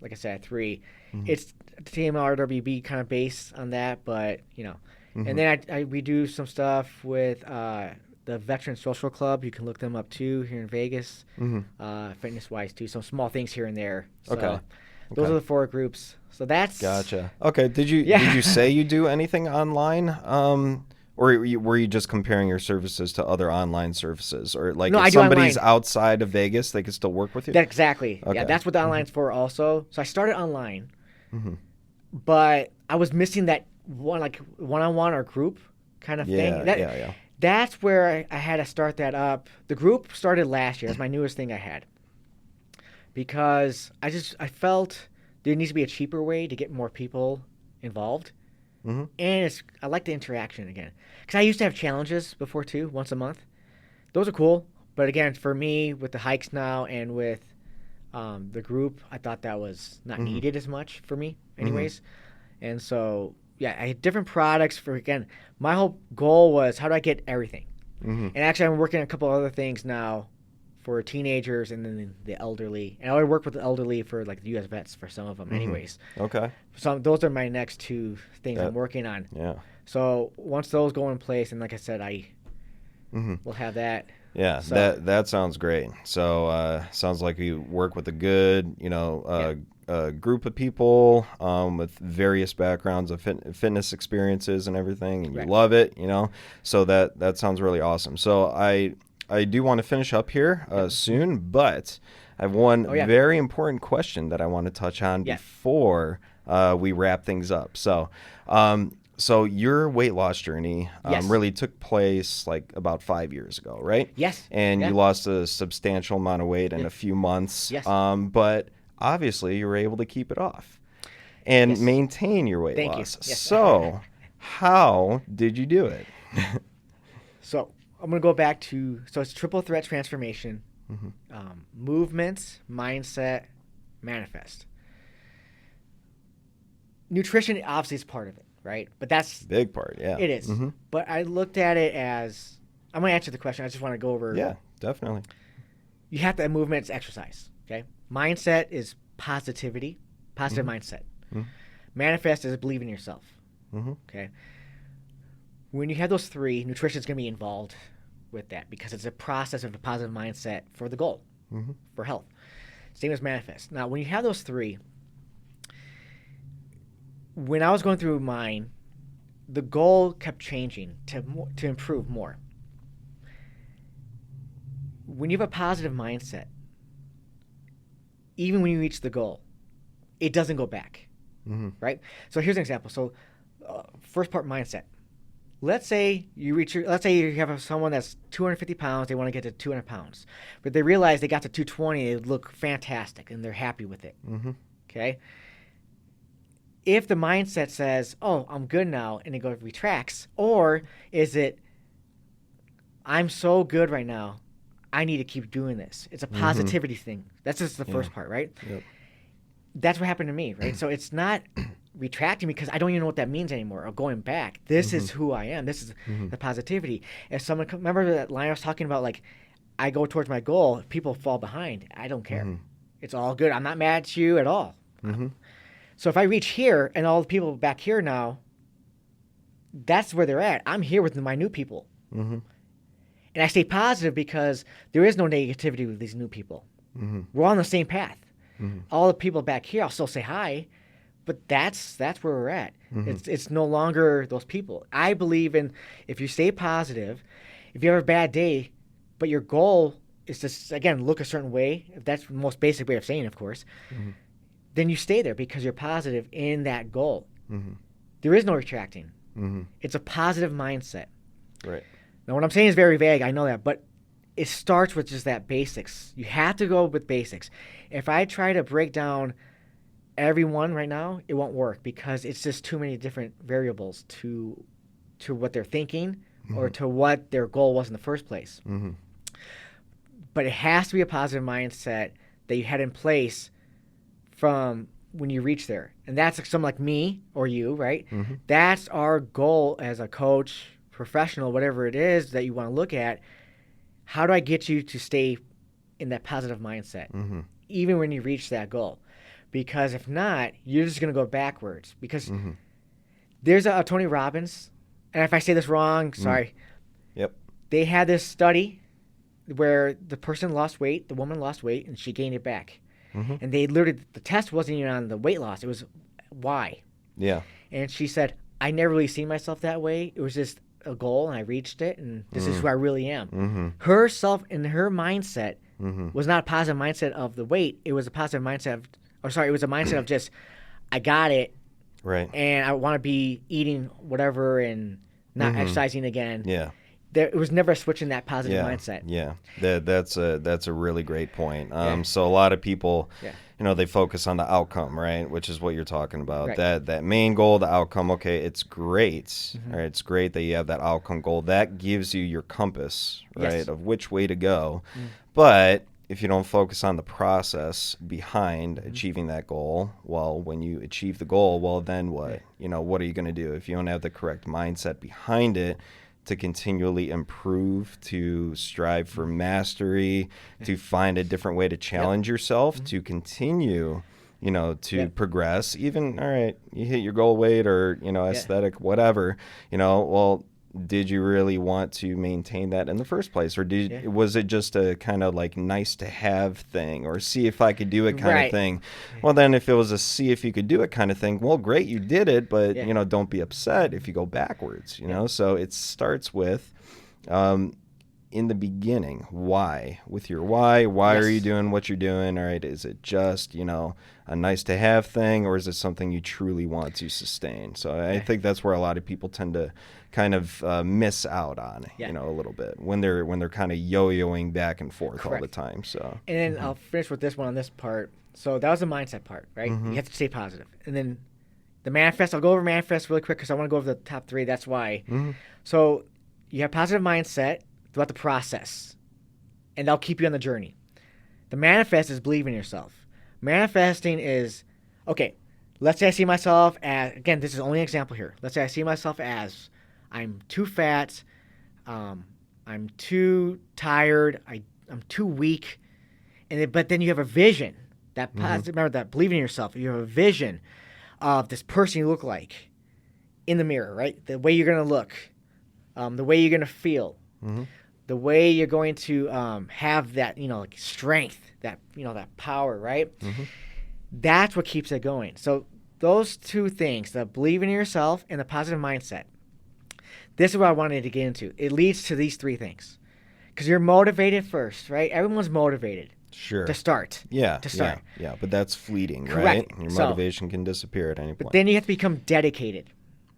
Speaker 2: like I said, at 3.
Speaker 1: Mhm.
Speaker 2: It's TMRWB kind of based on that, but,
Speaker 1: Mhm.
Speaker 2: And then we do some stuff with the Veteran Social Club. You can look them up, too, here in Vegas,
Speaker 1: Mhm.
Speaker 2: fitness-wise, too. Some small things here and there. So
Speaker 1: Okay.
Speaker 2: those
Speaker 1: Okay.
Speaker 2: are the 4 groups. So that's...
Speaker 1: Gotcha. Okay. Did you
Speaker 2: Yeah.
Speaker 1: say you do anything online? Or were you just comparing your services to other online services? Or like
Speaker 2: No,
Speaker 1: if
Speaker 2: I do
Speaker 1: somebody's
Speaker 2: online.
Speaker 1: outside of Vegas, they could still work with you?
Speaker 2: Exactly.
Speaker 1: Okay.
Speaker 2: Yeah, that's what the online's for also. So I started online,
Speaker 1: Mhm.
Speaker 2: but I was missing that one-on-one or group kind of
Speaker 1: Yeah,
Speaker 2: thing.
Speaker 1: yeah.
Speaker 2: That's where I had to start that up. The group started last year. That's my newest thing I had. Because I felt there needs to be a cheaper way to get more people involved.
Speaker 1: Mm-hmm.
Speaker 2: And I like the interaction again. Because I used to have challenges before too, once a month. Those are cool. But again, for me, with the hikes now and with the group, I thought that was not needed as much for me anyways. And so, yeah, I had different products again, my whole goal was how do I get everything?
Speaker 1: Mm-hmm.
Speaker 2: And actually, I'm working on a couple other things now for teenagers and then the elderly. And I would work with the elderly for like the U.S. vets for some of them anyways.
Speaker 1: Okay.
Speaker 2: So those are my next 2 things I'm working on.
Speaker 1: Yeah.
Speaker 2: So once those go in place, and like I said, I
Speaker 1: Mm-hmm.
Speaker 2: will have that.
Speaker 1: Yeah,
Speaker 2: So-
Speaker 1: that sounds great. So sounds like you work with a good, group of people with various backgrounds of fitness experiences and everything, and you
Speaker 2: Right.
Speaker 1: love it, So that sounds really awesome. So I do want to finish up here soon, but I have one
Speaker 2: Oh, yeah.
Speaker 1: very important question that I want to touch on
Speaker 2: Yeah.
Speaker 1: before we wrap things up. So, so your weight loss journey
Speaker 2: Yes.
Speaker 1: really took place like about 5 years ago, right?
Speaker 2: Yes.
Speaker 1: And
Speaker 2: Yeah.
Speaker 1: you lost a substantial amount of weight in
Speaker 2: Yeah.
Speaker 1: a few months.
Speaker 2: Yes.
Speaker 1: But obviously you were able to keep it off and
Speaker 2: Yes.
Speaker 1: maintain your weight
Speaker 2: Thank you.
Speaker 1: loss.
Speaker 2: Yes.
Speaker 1: So how did you do it?
Speaker 2: So I'm going to go back to, so it's triple threat transformation, movement, mindset, manifest. Nutrition obviously is part of it, right? But that's
Speaker 1: Big part, yeah.
Speaker 2: It is. But I looked at it as, I'm going to answer the question. I just want to go over.
Speaker 1: Yeah, definitely.
Speaker 2: You have to have movement, it's exercise, okay? Mindset is positivity, positive mindset. Manifest is believe in yourself, okay? When you have those three, nutrition is going to be involved with that because it's a process of a positive mindset for the goal, for health. Same as manifest. Now, when you have those three, when I was going through mine, the goal kept changing to improve more. When you have a positive mindset, even when you reach the goal, it doesn't go back, right? So here's an example. So first part, mindset. Let's say you have someone that's 250 pounds, they want to get to 200 pounds, but they realize they got to 220, they look fantastic, and they're happy with it, okay? If the mindset says, oh, I'm good now, and it retracts, or is it, I'm so good right now, I need to keep doing this. It's a positivity thing. That's just the first part, right?
Speaker 1: Yep.
Speaker 2: That's what happened to me, right? So it's not retracting because I don't even know what that means anymore, or going back. This is who I am. This is the positivity. If someone, remember that line I was talking about, like, I go towards my goal, people fall behind. I don't care. It's all good. I'm not mad at you at all. So if I reach here and all the people back here now, that's where they're at. I'm here with my new people. And I stay positive because there is no negativity with these new people. We're all on the same path. All the people back here, I'll still say hi, but that's where we're at. It's no longer those people. I believe in, if you stay positive, if you have a bad day, but your goal is to, again, look a certain way, if that's the most basic way of saying it, of course, then you stay there because you're positive in that goal. There is no retracting. It's a positive mindset.
Speaker 1: Right.
Speaker 2: Now, what I'm saying is very vague, I know that, but it starts with just that basics. You have to go with basics. If I try to break down everyone right now, it won't work because it's just too many different variables to what they're thinking or to what their goal was in the first place. But it has to be a positive mindset that you had in place from when you reach there. And that's like someone like me or you, right? That's our goal as a coach, professional, whatever it is that you want to look at. How do I get you to stay in that positive mindset, even when you reach that goal? Because if not, you're just going to go backwards. Because there's a Tony Robbins, and if I say this wrong, sorry.
Speaker 1: Yep.
Speaker 2: They had this study where the person lost weight, the woman lost weight, and she gained it back. And they literally, the test wasn't even on the weight loss. It was why.
Speaker 1: Yeah.
Speaker 2: And she said, I never really seen myself that way. It was just a goal, and I reached it, and this is who I really am. Herself and her mindset was not a positive mindset of the weight. It was a positive mindset it was a mindset of just, I got it,
Speaker 1: right,
Speaker 2: and I want to be eating whatever and not exercising again.
Speaker 1: Yeah.
Speaker 2: It was never a switch in that positive mindset.
Speaker 1: Yeah, that's a really great point. So a lot of people, they focus on the outcome, right? Which is what you're talking about. Right. That main goal, the outcome. Okay, it's great. Right? It's great that you have that outcome goal. That gives you your compass, right, of which way to go. But if you don't focus on the process behind achieving that goal, well, when you achieve the goal, well, then what? What are you going to do if you don't have the correct mindset behind it? To continually improve, to strive for mastery, to find a different way to challenge yourself, to continue, to progress. Even, all right, you hit your goal weight or, aesthetic, whatever, well, did you really want to maintain that in the first place? Or was it just a kind of like nice to have thing or see if I could do it kind of thing? Well, then if it was a see if you could do it kind of thing, well, great, you did it, but, don't be upset if you go backwards, So it starts with in the beginning, why? With your why
Speaker 2: Yes.
Speaker 1: are you doing what you're doing? All right, is it just, a nice to have thing, or is it something you truly want to sustain? So I
Speaker 2: Yeah.
Speaker 1: think that's where a lot of people tend to kind of miss out on,
Speaker 2: Yeah.
Speaker 1: a little bit when they're kind of yo-yoing back and forth all the
Speaker 2: Correct.
Speaker 1: time. So
Speaker 2: And then I'll finish with this one on this part. So that was the mindset part, right?
Speaker 1: Mhm.
Speaker 2: You have to stay positive. And then the manifest, I'll go over manifest really quick because I want to go over the top 3. That's why.
Speaker 1: Mhm.
Speaker 2: So you have positive mindset throughout the process, and that'll keep you on the journey. The manifest is believing in yourself. Manifesting is, okay, let's say I see myself as, again, this is only an example here. Let's say I see myself as I'm too fat, I'm too tired, I'm too weak, but then you have a vision. That positive, remember that believing in yourself. You have a vision of this person you look like in the mirror, right? The way you're going to look, the way you're going to feel, the way you're going to have that, like strength, that, that power, right? That's what keeps it going. So those 2 things, the believing in yourself and the positive mindset, this is what I wanted to get into. It leads to these 3 things. Because you're motivated first, right? Everyone's motivated.
Speaker 1: Sure.
Speaker 2: To start.
Speaker 1: Yeah.
Speaker 2: To start.
Speaker 1: Yeah. But that's fleeting,
Speaker 2: Correct.
Speaker 1: right? Your
Speaker 2: So-
Speaker 1: motivation can disappear at any point.
Speaker 2: But then you have to become dedicated.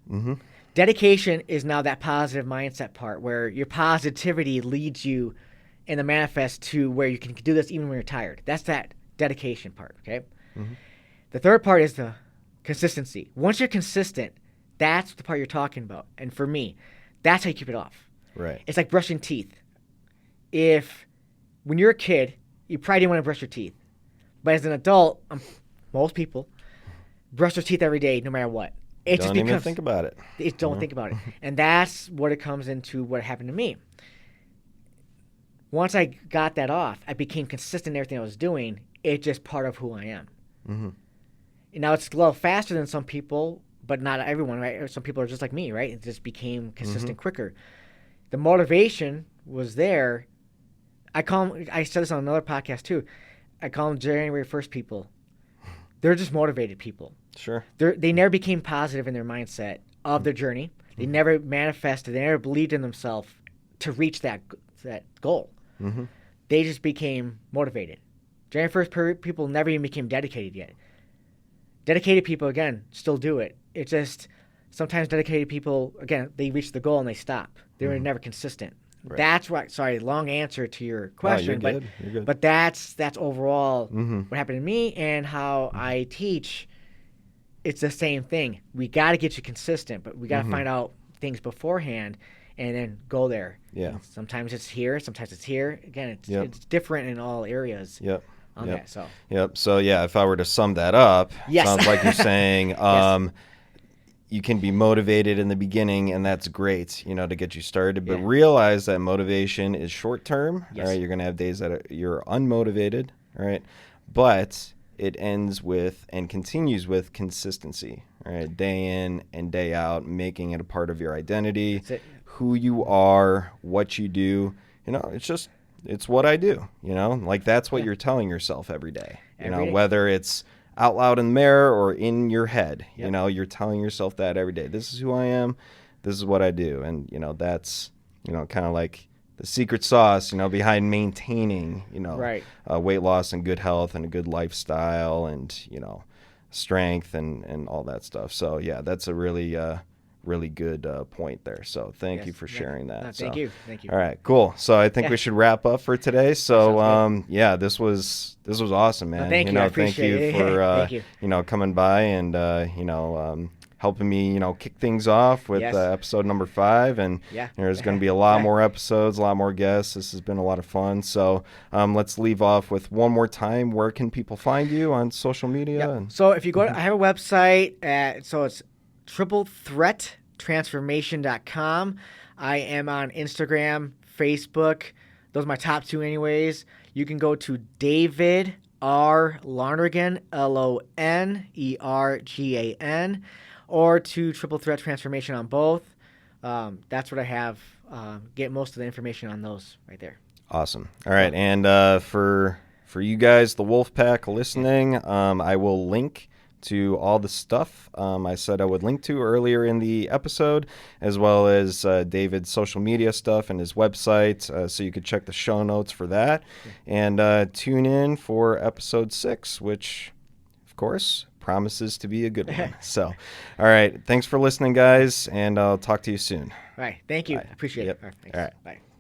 Speaker 1: Mhm.
Speaker 2: Dedication is now that positive mindset part where your positivity leads you in the manifest to where you can do this even when you're tired. That's that dedication part, okay? The third part is the consistency. Once you're consistent, that's the part you're talking about. And for me, that's how you keep it off.
Speaker 1: Right.
Speaker 2: It's like brushing teeth. When you're a kid, you probably didn't want to brush your teeth. But as an adult, most people brush their teeth every day no matter what. It
Speaker 1: Don't
Speaker 2: just
Speaker 1: even
Speaker 2: becomes,
Speaker 1: think about it.
Speaker 2: Don't think about it. And that's what it comes into what happened to me. Once I got that off, I became consistent in everything I was doing. It's just part of who I am. And now it's a little faster than some people, but not everyone, right? Some people are just like me, right? It just became consistent quicker. The motivation was there. I said this on another podcast too. I call them January 1st people. They're just motivated people.
Speaker 1: Sure.
Speaker 2: They never became positive in their mindset of their journey. They never manifested. They never believed in themselves to reach that goal. They just became motivated. January 1st people never even became dedicated yet. Dedicated people, again, still do it. It's just sometimes dedicated people, again, they reach the goal and they stop. They were never consistent.
Speaker 1: Right.
Speaker 2: That's what. Sorry, long answer to your question,
Speaker 1: you're good.
Speaker 2: but that's overall what happened to me and how I teach. It's the same thing. We got to get you consistent, but we got to find out things beforehand and then go there.
Speaker 1: Yeah.
Speaker 2: And sometimes it's here, sometimes it's here. Again, it's different in all areas.
Speaker 1: Yep.
Speaker 2: That. So.
Speaker 1: Yep. So yeah, if I were to sum that up,
Speaker 2: Yes.
Speaker 1: sounds like you're saying
Speaker 2: Yes.
Speaker 1: you can be motivated in the beginning, and that's great, to get you started. But
Speaker 2: Yeah.
Speaker 1: realize that motivation is short term.
Speaker 2: Yes.
Speaker 1: All right, you're gonna have days that you're unmotivated. All right, but it ends with and continues with consistency. All right, day in and day out, making it a part of your identity,
Speaker 2: That's it.
Speaker 1: who you are, what you do. It's what I do. Like that's what you're telling yourself every day.
Speaker 2: Every day.
Speaker 1: Whether it's out loud in the mirror or in your head,
Speaker 2: Yep.
Speaker 1: you're telling yourself that every day. This is who I am. This is what I do. And, that's, kind of like the secret sauce, behind maintaining,
Speaker 2: Right.
Speaker 1: weight loss and good health and a good lifestyle and, strength and all that stuff. So, yeah, that's a really, really good point there. So thank you for sharing that.
Speaker 2: No, thank you.
Speaker 1: All right, cool. So I think we should wrap up for today. So
Speaker 2: Sounds
Speaker 1: yeah, this was awesome, man.
Speaker 2: Well, thank you. I appreciate
Speaker 1: thank you
Speaker 2: it.
Speaker 1: for
Speaker 2: Thank you.
Speaker 1: Coming by and helping me kick things off with
Speaker 2: Yes.
Speaker 1: episode number 5. And
Speaker 2: Yeah.
Speaker 1: there's going to be a lot more episodes, a lot more guests. This has been a lot of fun. So let's leave off with one more time. Where can people find you on social media?
Speaker 2: Yep.
Speaker 1: And
Speaker 2: So if you go, I have a website. So it's triplethreattransformation.com. I am on Instagram, Facebook. Those are my top 2 anyways. You can go to David R. Lonergan, Lonergan, or to Triple Threat Transformation on both. That's what I have. Get most of the information on those right there.
Speaker 1: Awesome. All right, and for you guys, the Wolffpack listening, I will link to all the stuff I said I would link to earlier in the episode, as well as David's social media stuff and his website, so you could check the show notes for that. And tune in for episode 6, which, of course, promises to be a good one. So, all right. Thanks for listening, guys, and I'll talk to you soon.
Speaker 2: All right. Thank you.
Speaker 1: Bye.
Speaker 2: Appreciate
Speaker 1: Yep.
Speaker 2: it. All right. Thanks.
Speaker 1: All right.
Speaker 2: Bye.